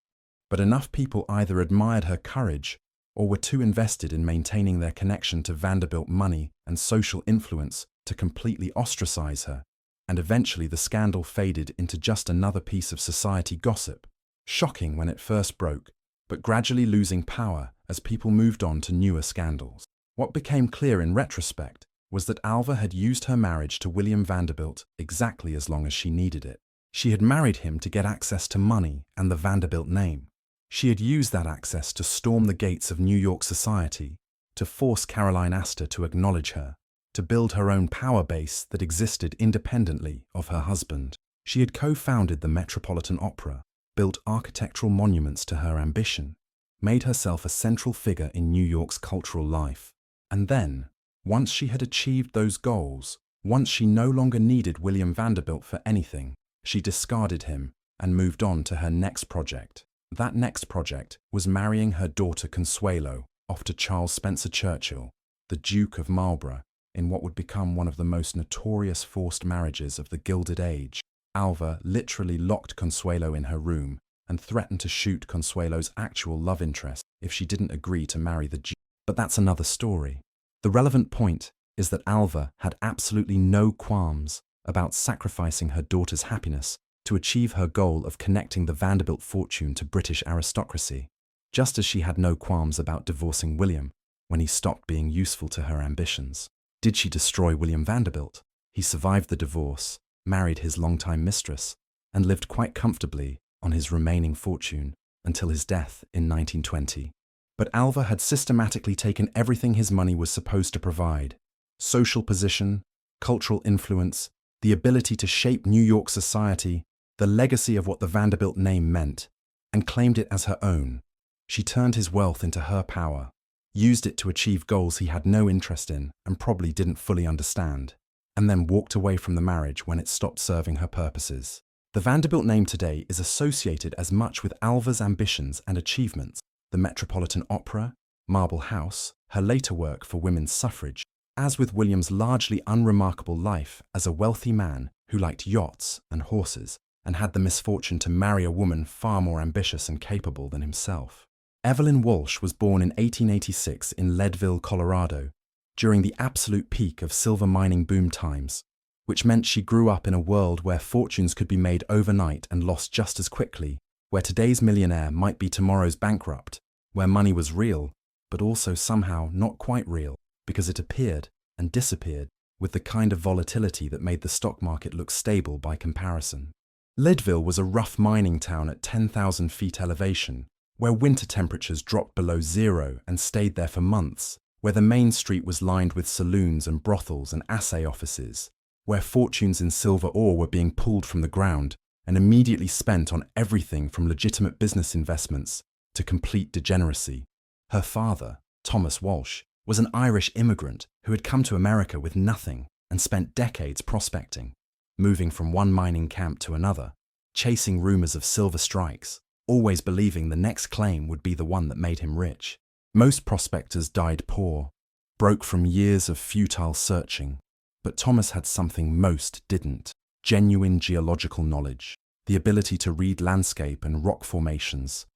But enough people either admired her courage or were too invested in maintaining their connection to Vanderbilt money and social influence to completely ostracize her, and eventually the scandal faded into just another piece of society gossip, shocking when it first broke, but gradually losing power as people moved on to newer scandals. What became clear in retrospect was that Alva had used her marriage to William Vanderbilt exactly as long as she needed it. She had married him to get access to money and the Vanderbilt name. She had used that access to storm the gates of New York society, to force Caroline Astor to acknowledge her, to build her own power base that existed independently of her husband. She had co-founded the Metropolitan Opera, built architectural monuments to her ambition, made herself a central figure in New York's cultural life. And then, once she had achieved those goals, once she no longer needed William Vanderbilt for anything, she discarded him and moved on to her next project. That next project was marrying her daughter Consuelo off to Charles Spencer Churchill, the Duke of Marlborough, in what would become one of the most notorious forced marriages of the Gilded Age. Alva literally locked Consuelo in her room and threatened to shoot Consuelo's actual love interest if she didn't agree to marry the Duke. But that's another story. The relevant point is that Alva had absolutely no qualms about sacrificing her daughter's happiness to achieve her goal of connecting the Vanderbilt fortune to British aristocracy, just as she had no qualms about divorcing William when he stopped being useful to her ambitions. Did she destroy William Vanderbilt? He survived the divorce, married his longtime mistress, and lived quite comfortably on his remaining fortune until his death in 1920. But Alva had systematically taken everything his money was supposed to provide: social position, cultural influence, the ability to shape New York society, the legacy of what the Vanderbilt name meant, and claimed it as her own. She turned his wealth into her power, used it to achieve goals he had no interest in and probably didn't fully understand. and then walked away from the marriage when it stopped serving her purposes. The Vanderbilt name today is associated as much with Alva's ambitions and achievements, the Metropolitan Opera, Marble House, her later work for women's suffrage, as with William's largely unremarkable life as a wealthy man who liked yachts and horses and had the misfortune to marry a woman far more ambitious and capable than himself. Evelyn Walsh was born in 1886 in Leadville, Colorado, during the absolute peak of silver mining boom times, which meant she grew up in a world where fortunes could be made overnight and lost just as quickly, where today's millionaire might be tomorrow's bankrupt, where money was real, but also somehow not quite real, because it appeared and disappeared with the kind of volatility that made the stock market look stable by comparison. Leadville was a rough mining town at 10,000 feet elevation, where winter temperatures dropped below zero and stayed there for months, where the main street was lined with saloons and brothels and assay offices, where fortunes in silver ore were being pulled from the ground and immediately spent on everything from legitimate business investments to complete degeneracy. Her father, Thomas Walsh, was an Irish immigrant who had come to America with nothing and spent decades prospecting, moving from one mining camp to another, chasing rumors of silver strikes, always believing the next claim would be the one that made him rich. Most prospectors died poor, broke from years of futile searching, but Thomas had something most didn't: genuine geological knowledge, the ability to read landscape and rock formations,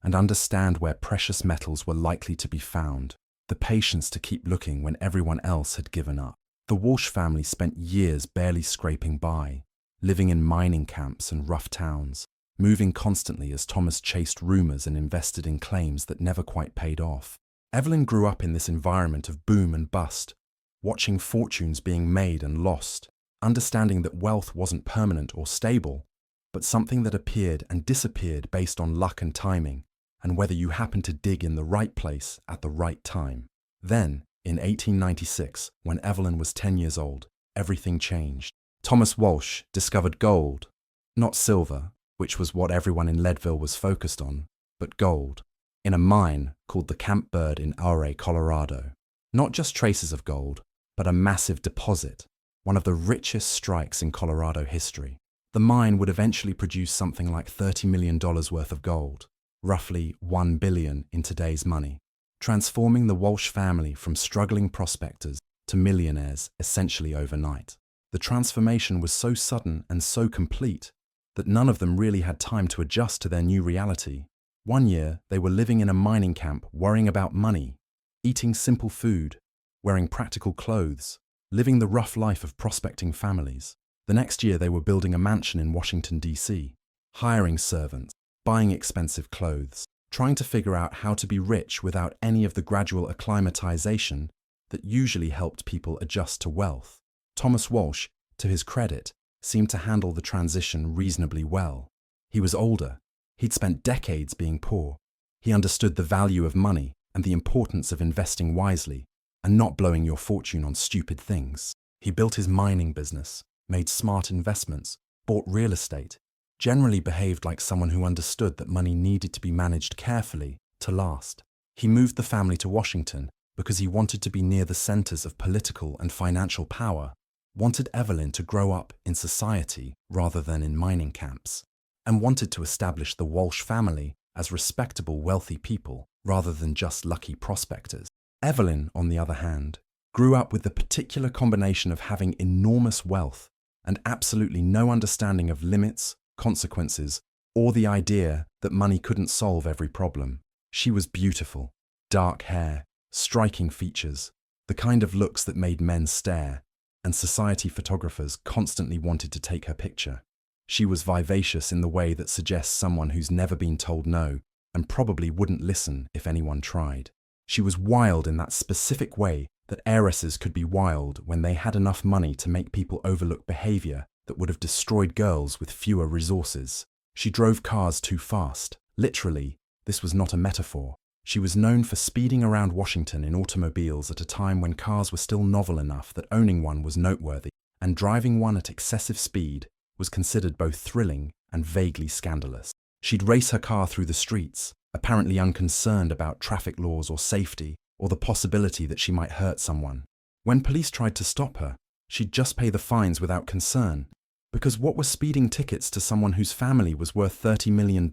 and understand where precious metals were likely to be found, the patience to keep looking when everyone else had given up. The Walsh family spent years barely scraping by, living in mining camps and rough towns, moving constantly as Thomas chased rumors and invested in claims that never quite paid off. Evelyn grew up in this environment of boom and bust, watching fortunes being made and lost, understanding that wealth wasn't permanent or stable, but something that appeared and disappeared based on luck and timing, and whether you happened to dig in the right place at the right time. Then, in 1896, when Evelyn was 10 years old, everything changed. Thomas Walsh discovered gold, not silver, which was what everyone in Leadville was focused on, but gold, in a mine called the Camp Bird in Rhode, Colorado. Not just traces of gold, but a massive deposit, one of the richest strikes in Colorado history. The mine would eventually produce something like $30 million worth of gold, roughly $1 billion in today's money, transforming the Walsh family from struggling prospectors to millionaires essentially overnight. The transformation was so sudden and so complete that none of them really had time to adjust to their new reality. One year, they were living in a mining camp worrying about money, eating simple food, wearing practical clothes, living the rough life of prospecting families. The next year, they were building a mansion in Washington, D.C., hiring servants, buying expensive clothes, trying to figure out how to be rich without any of the gradual acclimatization that usually helped people adjust to wealth. Thomas Walsh, to his credit, seemed to handle the transition reasonably well. He was older. He'd spent decades being poor. He understood the value of money and the importance of investing wisely and not blowing your fortune on stupid things. He built his mining business, made smart investments, bought real estate, generally behaved like someone who understood that money needed to be managed carefully to last. He moved the family to Washington because he wanted to be near the centers of political and financial power, wanted Evelyn to grow up in society rather than in mining camps, and wanted to establish the Walsh family as respectable, wealthy people rather than just lucky prospectors. Evelyn, on the other hand, grew up with the particular combination of having enormous wealth and absolutely no understanding of limits, consequences, or the idea that money couldn't solve every problem. She was beautiful, dark hair, striking features, the kind of looks that made men stare, and society photographers constantly wanted to take her picture. She was vivacious in the way that suggests someone who's never been told no and probably wouldn't listen if anyone tried. She was wild in that specific way that heiresses could be wild when they had enough money to make people overlook behavior that would have destroyed girls with fewer resources. She drove cars too fast. Literally, this was not a metaphor. She was known for speeding around Washington in automobiles at a time when cars were still novel enough that owning one was noteworthy, and driving one at excessive speed was considered both thrilling and vaguely scandalous. She'd race her car through the streets, apparently unconcerned about traffic laws or safety, or the possibility that she might hurt someone. When police tried to stop her, She'd just pay the fines without concern. Because what were speeding tickets to someone whose family was worth $30 million?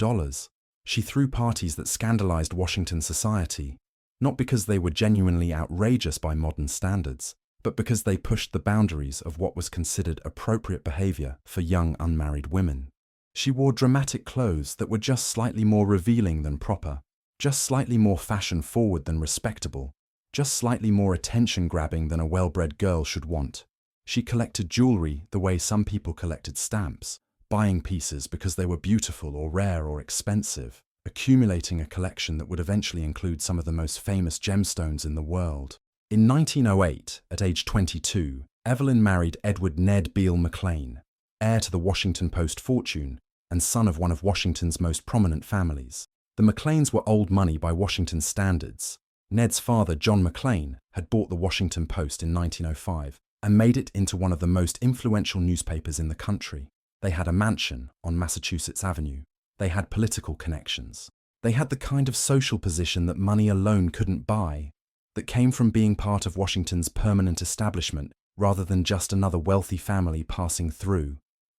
She threw parties that scandalized Washington society, not because they were genuinely outrageous by modern standards, but because they pushed the boundaries of what was considered appropriate behavior for young unmarried women. She wore dramatic clothes that were just slightly more revealing than proper, just slightly more fashion-forward than respectable, just slightly more attention-grabbing than a well-bred girl should want. She collected jewelry the way some people collected stamps, buying pieces because they were beautiful or rare or expensive, accumulating a collection that would eventually include some of the most famous gemstones in the world. In 1908, at age 22, Evelyn married Edward Ned Beale McLean, heir to the Washington Post fortune and son of one of Washington's most prominent families. The McLeans were old money by Washington standards. Ned's father, John McLean, had bought the Washington Post in 1905 and made it into one of the most influential newspapers in the country. They had a mansion on Massachusetts Avenue. They had political connections. They had the kind of social position that money alone couldn't buy, that came from being part of Washington's permanent establishment rather than just another wealthy family passing through.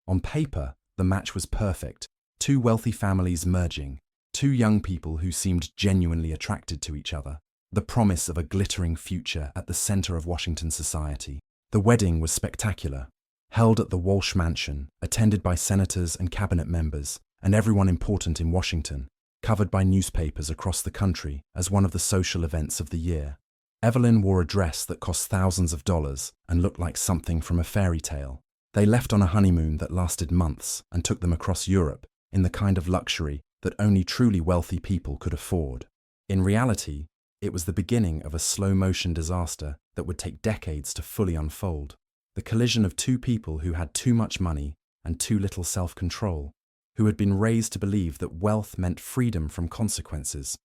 On paper, the match was perfect. Two wealthy families merging, two young people who seemed genuinely attracted to each other. The promise of a glittering future at the center of Washington society. The wedding was spectacular, held at the Walsh mansion, attended by senators and cabinet members, and everyone important in Washington, covered by newspapers across the country as one of the social events of the year. Evelyn wore a dress that cost thousands of dollars and looked like something from a fairy tale. They left on a honeymoon that lasted months and took them across Europe in the kind of luxury that only truly wealthy people could afford. In reality, it was the beginning of a slow-motion disaster that would take decades to fully unfold. The collision of two people who had too much money and too little self-control, who had been raised to believe that wealth meant freedom from consequences,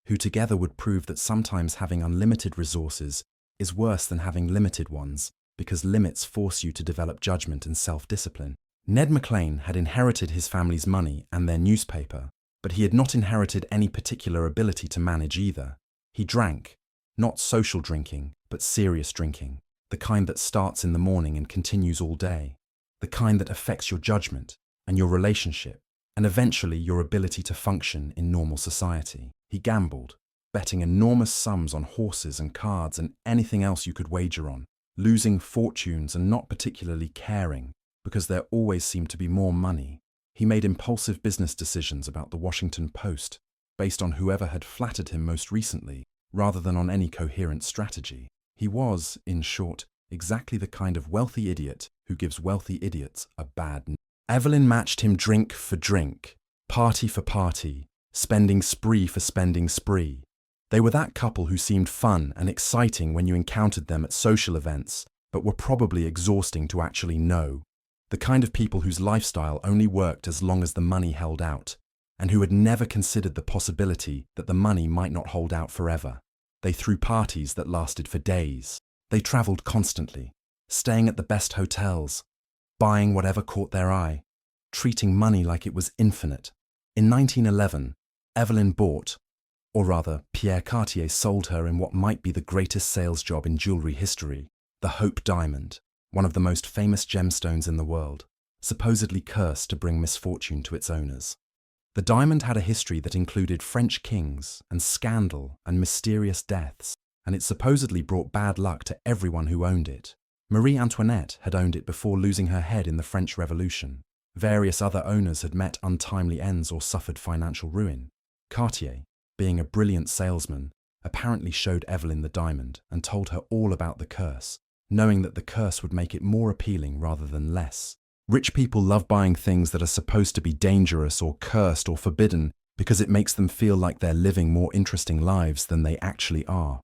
who together would prove that sometimes having unlimited resources is worse than having limited ones, because limits force you to develop judgment and self-discipline. Ned McLean had inherited his family's money and their newspaper, but he had not inherited any particular ability to manage either. He drank, not social drinking, but serious drinking, the kind that starts in the morning and continues all day, the kind that affects your judgment and your relationship, and eventually your ability to function in normal society. He gambled, betting enormous sums on horses and cards and anything else you could wager on, losing fortunes and not particularly caring, because there always seemed to be more money. He made impulsive business decisions about the Washington Post, based on whoever had flattered him most recently, rather than on any coherent strategy. He was, in short, exactly the kind of wealthy idiot who gives wealthy idiots a bad name. Evelyn matched him drink for drink, party for party, spending spree for spending spree. They were that couple who seemed fun and exciting when you encountered them at social events, but were probably exhausting to actually know. The kind of people whose lifestyle only worked as long as the money held out, and who had never considered the possibility that the money might not hold out forever. They threw parties that lasted for days. They traveled constantly, staying at the best hotels, buying whatever caught their eye, treating money like it was infinite. In 1911, Evelyn bought, or rather, Pierre Cartier sold her in what might be the greatest sales job in jewelry history, the Hope Diamond, one of the most famous gemstones in the world, supposedly cursed to bring misfortune to its owners. The diamond had a history that included French kings and scandal and mysterious deaths, and it supposedly brought bad luck to everyone who owned it. Marie Antoinette had owned it before losing her head in the French Revolution. Various other owners had met untimely ends or suffered financial ruin. Cartier, being a brilliant salesman, apparently showed Evelyn the diamond and told her all about the curse, knowing that the curse would make it more appealing rather than less. Rich people love buying things that are supposed to be dangerous or cursed or forbidden because it makes them feel like they're living more interesting lives than they actually are.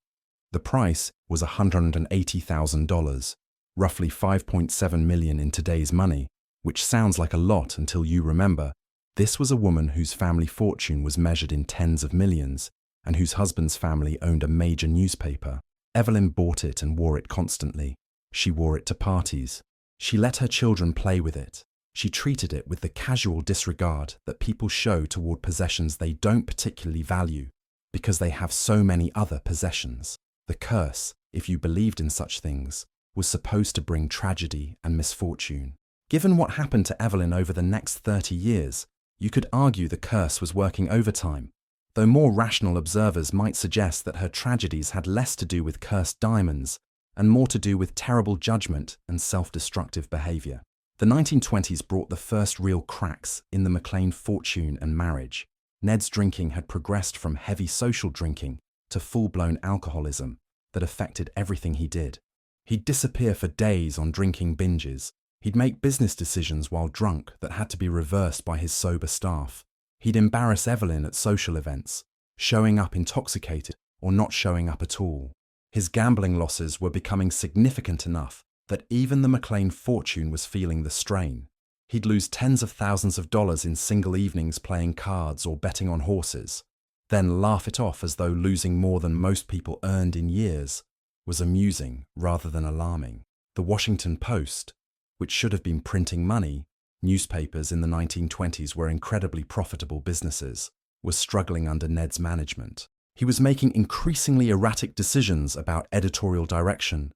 The price was $180,000, roughly $5.7 million in today's money, which sounds like a lot until you remember this was a woman whose family fortune was measured in tens of millions and whose husband's family owned a major newspaper. Evelyn bought it and wore it constantly. She wore it to parties. She let her children play with it. She treated it with the casual disregard that people show toward possessions they don't particularly value because they have so many other possessions. The curse, if you believed in such things, was supposed to bring tragedy and misfortune. Given what happened to Evelyn over the next 30 years, you could argue the curse was working overtime, though more rational observers might suggest that her tragedies had less to do with cursed diamonds and more to do with terrible judgment and self-destructive behavior. The 1920s brought the first real cracks in the McLean fortune and marriage. Ned's drinking had progressed from heavy social drinking to full-blown alcoholism that affected everything he did. He'd disappear for days on drinking binges. He'd make business decisions while drunk that had to be reversed by his sober staff. He'd embarrass Evelyn at social events, showing up intoxicated or not showing up at all. His gambling losses were becoming significant enough that even the McLean fortune was feeling the strain. He'd lose tens of thousands of dollars in single evenings playing cards or betting on horses, then laugh it off as though losing more than most people earned in years was amusing rather than alarming. The Washington Post, which should have been printing money, newspapers in the 1920s were incredibly profitable businesses, was struggling under Ned's management. He was making increasingly erratic decisions about editorial direction,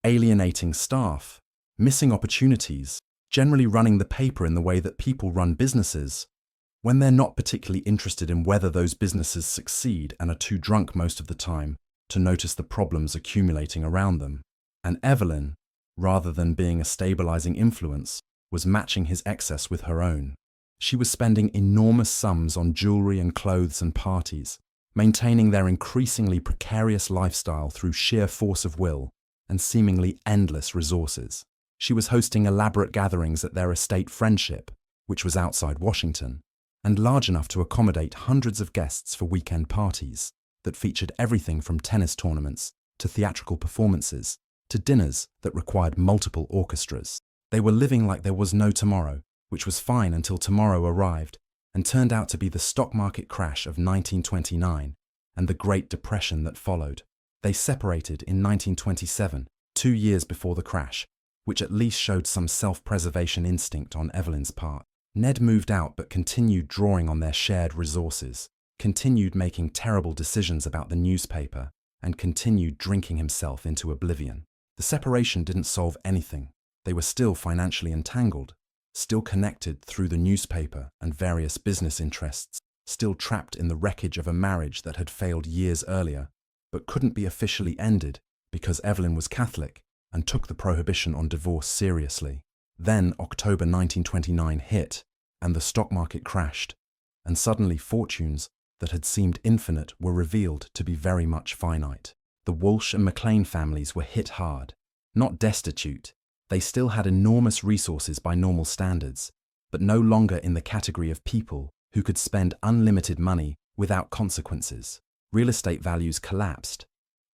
alienating staff, missing opportunities, generally running the paper in the way that people run businesses, when they're not particularly interested in whether those businesses succeed and are too drunk most of the time to notice the problems accumulating around them. And Evelyn, rather than being a stabilizing influence, was matching his excess with her own. She was spending enormous sums on jewelry and clothes and parties, maintaining their increasingly precarious lifestyle through sheer force of will and seemingly endless resources. She was hosting elaborate gatherings at their estate friendship, which was outside Washington, and large enough to accommodate hundreds of guests for weekend parties that featured everything from tennis tournaments to theatrical performances to dinners that required multiple orchestras. They were living like there was no tomorrow, which was fine until tomorrow arrived and turned out to be the stock market crash of 1929 and the Great Depression that followed. They separated in 1927, 2 years before the crash, which at least showed some self-preservation instinct on Evelyn's part. Ned moved out but continued drawing on their shared resources, continued making terrible decisions about the newspaper, and continued drinking himself into oblivion. The separation didn't solve anything. They were still financially entangled, still connected through the newspaper and various business interests, still trapped in the wreckage of a marriage that had failed years earlier, but couldn't be officially ended because Evelyn was Catholic and took the prohibition on divorce seriously. Then October 1929 hit, and the stock market crashed, and suddenly fortunes that had seemed infinite were revealed to be very much finite. The Walsh and McLean families were hit hard. Not destitute, they still had enormous resources by normal standards, but no longer in the category of people who could spend unlimited money without consequences. Real estate values collapsed.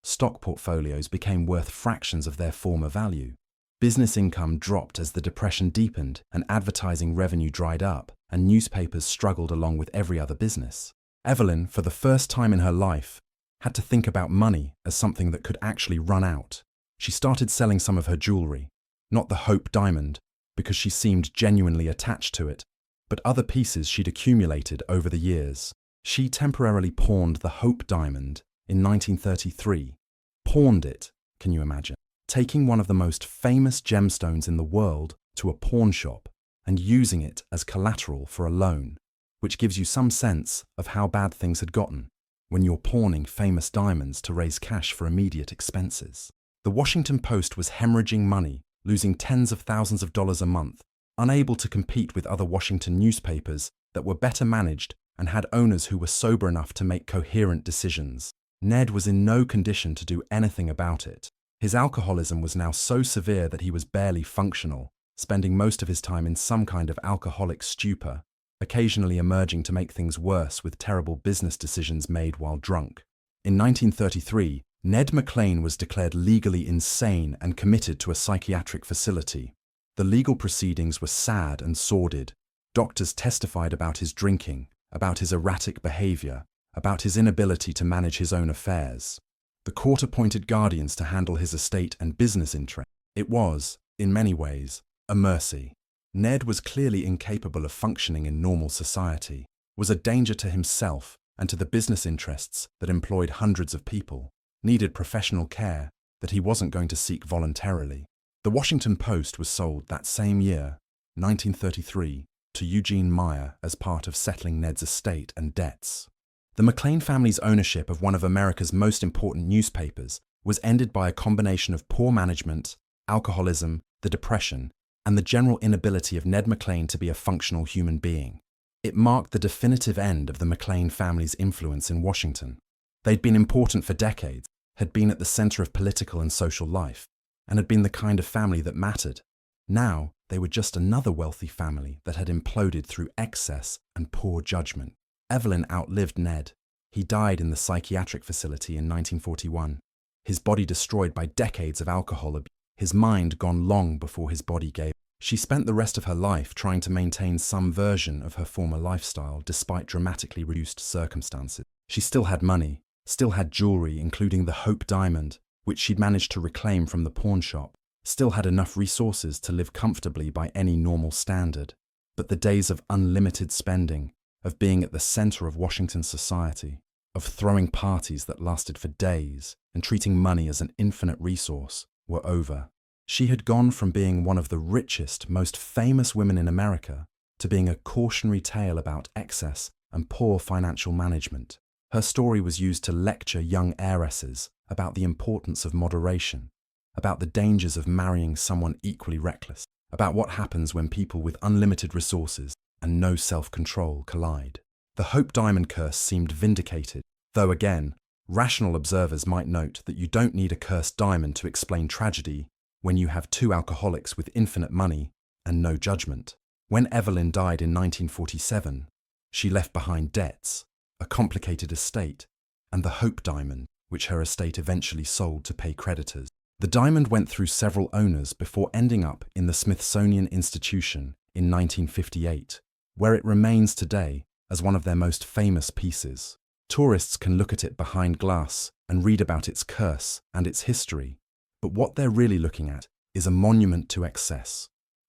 Stock portfolios became worth fractions of their former value. Business income dropped as the Depression deepened and advertising revenue dried up, and newspapers struggled along with every other business. Evelyn, for the first time in her life, had to think about money as something that could actually run out. She started selling some of her jewelry, not the Hope diamond, because she seemed genuinely attached to it, but other pieces she'd accumulated over the years. She temporarily pawned the Hope diamond in 1933. Pawned it, can you imagine? Taking one of the most famous gemstones in the world to a pawn shop and using it as collateral for a loan, which gives you some sense of how bad things had gotten when you're pawning famous diamonds to raise cash for immediate expenses. The Washington Post was hemorrhaging money, losing tens of thousands of dollars a month, unable to compete with other Washington newspapers that were better managed and had owners who were sober enough to make coherent decisions. Ned was in no condition to do anything about it. His alcoholism was now so severe that he was barely functional, spending most of his time in some kind of alcoholic stupor, occasionally emerging to make things worse with terrible business decisions made while drunk. In 1933, Ned McLean was declared legally insane and committed to a psychiatric facility. The legal proceedings were sad and sordid. Doctors testified about his drinking, about his erratic behavior, about his inability to manage his own affairs. The court appointed guardians to handle his estate and business interests. It was, in many ways, a mercy. Ned was clearly incapable of functioning in normal society, was a danger to himself and to the business interests that employed hundreds of people, needed professional care that he wasn't going to seek voluntarily. The Washington Post was sold that same year, 1933, to Eugene Meyer as part of settling Ned's estate and debts. The McLean family's ownership of one of America's most important newspapers was ended by a combination of poor management, alcoholism, the Depression, and the general inability of Ned McLean to be a functional human being. It marked the definitive end of the McLean family's influence in Washington. They'd been important for decades, had been at the center of political and social life, and had been the kind of family that mattered. Now, they were just another wealthy family that had imploded through excess and poor judgment. Evelyn outlived Ned. He died in the psychiatric facility in 1941, his body destroyed by decades of alcohol abuse, his mind gone long before his body gave. She spent the rest of her life trying to maintain some version of her former lifestyle despite dramatically reduced circumstances. She still had money, still had jewelry including the Hope diamond, which she'd managed to reclaim from the pawn shop, still had enough resources to live comfortably by any normal standard. But the days of unlimited spending, of being at the center of Washington society, of throwing parties that lasted for days and treating money as an infinite resource, were over. She had gone from being one of the richest, most famous women in America to being a cautionary tale about excess and poor financial management. Her story was used to lecture young heiresses about the importance of moderation, about the dangers of marrying someone equally reckless, about what happens when people with unlimited resources and no self-control collide. The Hope Diamond curse seemed vindicated, though again, rational observers might note that you don't need a cursed diamond to explain tragedy when you have two alcoholics with infinite money and no judgment. When Evelyn died in 1947, she left behind debts, a complicated estate, and the Hope diamond, which her estate eventually sold to pay creditors. The diamond went through several owners before ending up in the Smithsonian Institution in 1958, where it remains today as one of their most famous pieces. Tourists can look at it behind glass and read about its curse and its history, but what they're really looking at is a monument to excess,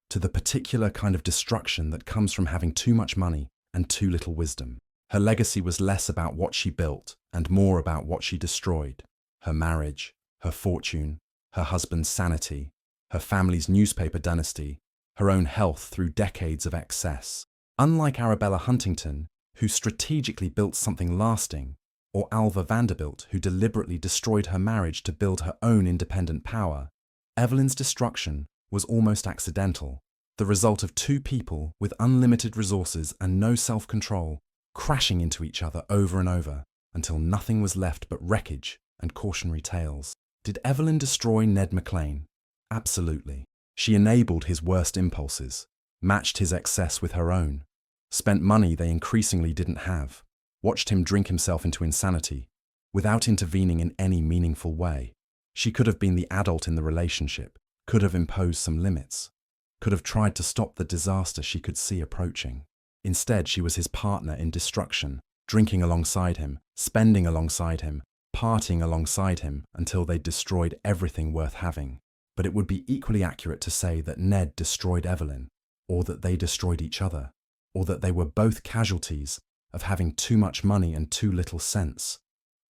to the particular kind of destruction that comes from having too much money and too little wisdom. Her legacy was less about what she built and more about what she destroyed: her marriage, her fortune, her husband's sanity, her family's newspaper dynasty, her own health through decades of excess. Unlike Arabella Huntington, who strategically built something lasting, or Alva Vanderbilt, who deliberately destroyed her marriage to build her own independent power, Evelyn's destruction was almost accidental, the result of two people with unlimited resources and no self-control crashing into each other over and over until nothing was left but wreckage and cautionary tales. Did Evelyn destroy Ned McLean? Absolutely. She enabled his worst impulses, matched his excess with her own, spent money they increasingly didn't have, watched him drink himself into insanity, without intervening in any meaningful way. She could have been the adult in the relationship, could have imposed some limits, could have tried to stop the disaster she could see approaching. Instead, she was his partner in destruction, drinking alongside him, spending alongside him, partying alongside him until they destroyed everything worth having. But it would be equally accurate to say that Ned destroyed Evelyn, or that they destroyed each other, or that they were both casualties of having too much money and too little sense,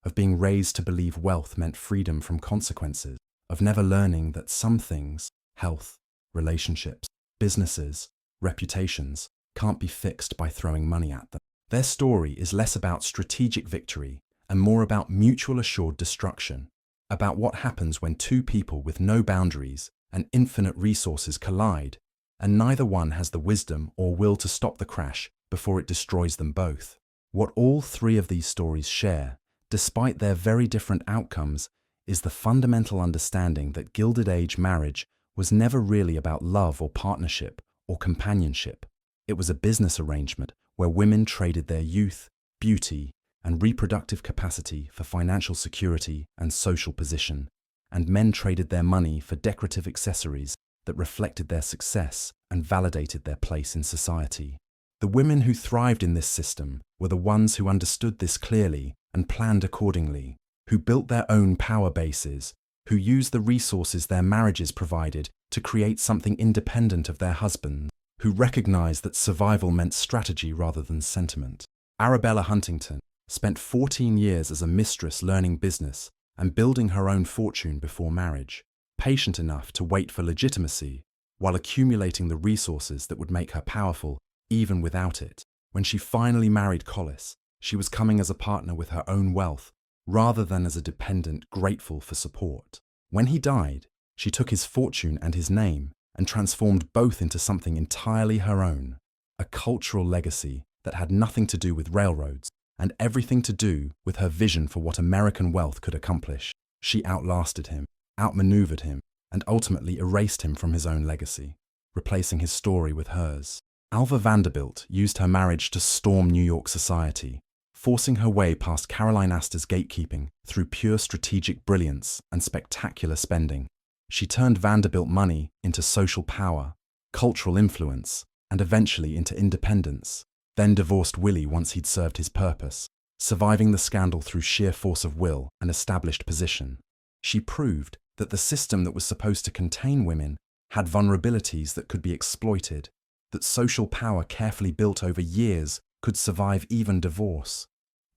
of being raised to believe wealth meant freedom from consequences, of never learning that some things, health, relationships, businesses, reputations, can't be fixed by throwing money at them. Their story is less about strategic victory and more about mutual assured destruction, about what happens when two people with no boundaries and infinite resources collide, and neither one has the wisdom or will to stop the crash before it destroys them both. What all three of these stories share, despite their very different outcomes, is the fundamental understanding that Gilded Age marriage was never really about love or partnership or companionship. It was a business arrangement where women traded their youth, beauty, and reproductive capacity for financial security and social position, and men traded their money for decorative accessories that reflected their success and validated their place in society. The women who thrived in this system were the ones who understood this clearly and planned accordingly, who built their own power bases, who used the resources their marriages provided to create something independent of their husbands, who recognized that survival meant strategy rather than sentiment. Arabella Huntington spent 14 years as a mistress learning business and building her own fortune before marriage. patient enough to wait for legitimacy, while accumulating the resources that would make her powerful even without it. When she finally married Collis, she was coming as a partner with her own wealth, rather than as a dependent grateful for support. When he died, she took his fortune and his name and transformed both into something entirely her own, a cultural legacy that had nothing to do with railroads and everything to do with her vision for what American wealth could accomplish. She outlasted him, outmaneuvered him, and ultimately erased him from his own legacy, replacing his story with hers. Alva Vanderbilt used her marriage to storm New York society, forcing her way past Caroline Astor's gatekeeping through pure strategic brilliance and spectacular spending. She turned Vanderbilt money into social power, cultural influence, and eventually into independence, then divorced Willie once he'd served his purpose, surviving the scandal through sheer force of will and established position. She proved that the system that was supposed to contain women had vulnerabilities that could be exploited, that social power carefully built over years could survive even divorce,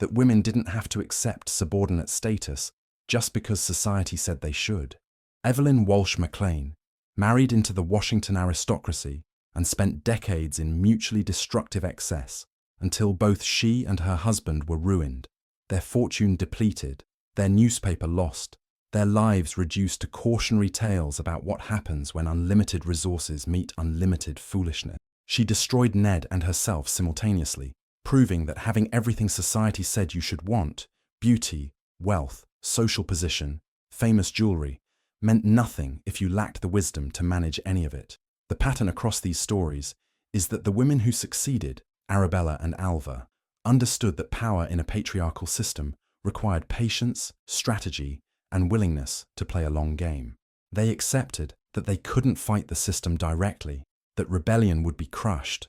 that women didn't have to accept subordinate status just because society said they should. Evelyn Walsh McLean married into the Washington aristocracy and spent decades in mutually destructive excess until both she and her husband were ruined, their fortune depleted, their newspaper lost, their lives reduced to cautionary tales about what happens when unlimited resources meet unlimited foolishness. She destroyed Ned and herself simultaneously, proving that having everything society said you should want, beauty, wealth, social position, famous jewelry, meant nothing if you lacked the wisdom to manage any of it. The pattern across these stories is that the women who succeeded, Arabella and Alva, understood that power in a patriarchal system required patience, strategy, and willingness to play a long game. They accepted that they couldn't fight the system directly, that rebellion would be crushed,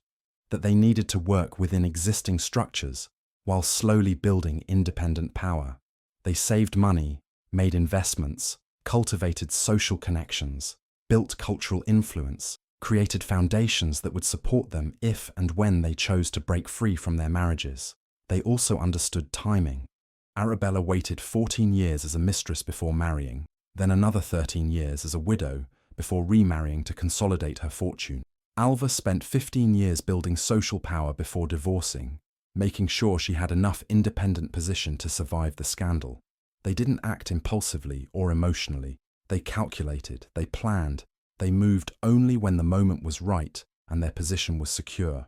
that they needed to work within existing structures while slowly building independent power. They saved money, made investments, cultivated social connections, built cultural influence, created foundations that would support them if and when they chose to break free from their marriages. They also understood timing. Arabella waited 14 years as a mistress before marrying, then another 13 years as a widow before remarrying to consolidate her fortune. Alva spent 15 years building social power before divorcing, making sure she had enough independent position to survive the scandal. They didn't act impulsively or emotionally. They calculated, they planned, they moved only when the moment was right and their position was secure.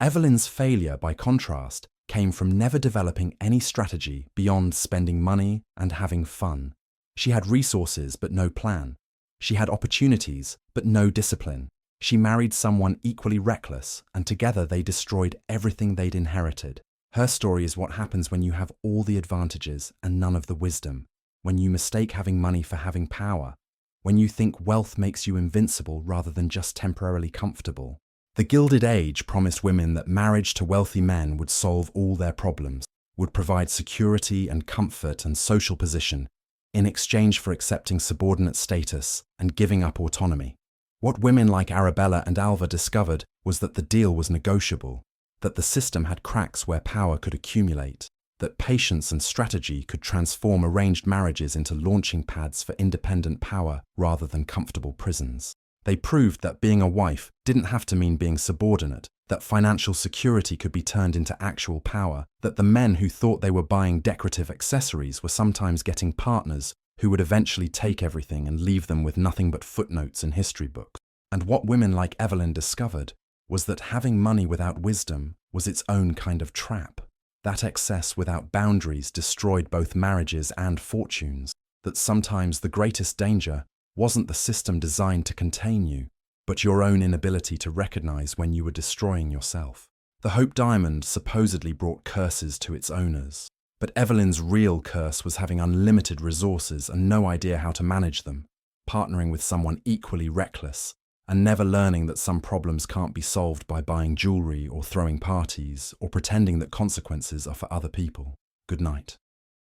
Evelyn's failure, by contrast, came from never developing any strategy beyond spending money and having fun. She had resources but no plan. She had opportunities but no discipline. She married someone equally reckless, and together they destroyed everything they'd inherited. Her story is what happens when you have all the advantages and none of the wisdom, when you mistake having money for having power, when you think wealth makes you invincible rather than just temporarily comfortable. The Gilded Age promised women that marriage to wealthy men would solve all their problems, would provide security and comfort and social position in exchange for accepting subordinate status and giving up autonomy. What women like Arabella and Alva discovered was that the deal was negotiable, that the system had cracks where power could accumulate, that patience and strategy could transform arranged marriages into launching pads for independent power rather than comfortable prisons. They proved that being a wife didn't have to mean being subordinate, that financial security could be turned into actual power, that the men who thought they were buying decorative accessories were sometimes getting partners who would eventually take everything and leave them with nothing but footnotes in history books. And what women like Evelyn discovered was that having money without wisdom was its own kind of trap. That excess without boundaries destroyed both marriages and fortunes, that sometimes the greatest danger wasn't the system designed to contain you, but your own inability to recognize when you were destroying yourself. The Hope Diamond supposedly brought curses to its owners, but Evelyn's real curse was having unlimited resources and no idea how to manage them, partnering with someone equally reckless, and never learning that some problems can't be solved by buying jewelry or throwing parties or pretending that consequences are for other people. Good night.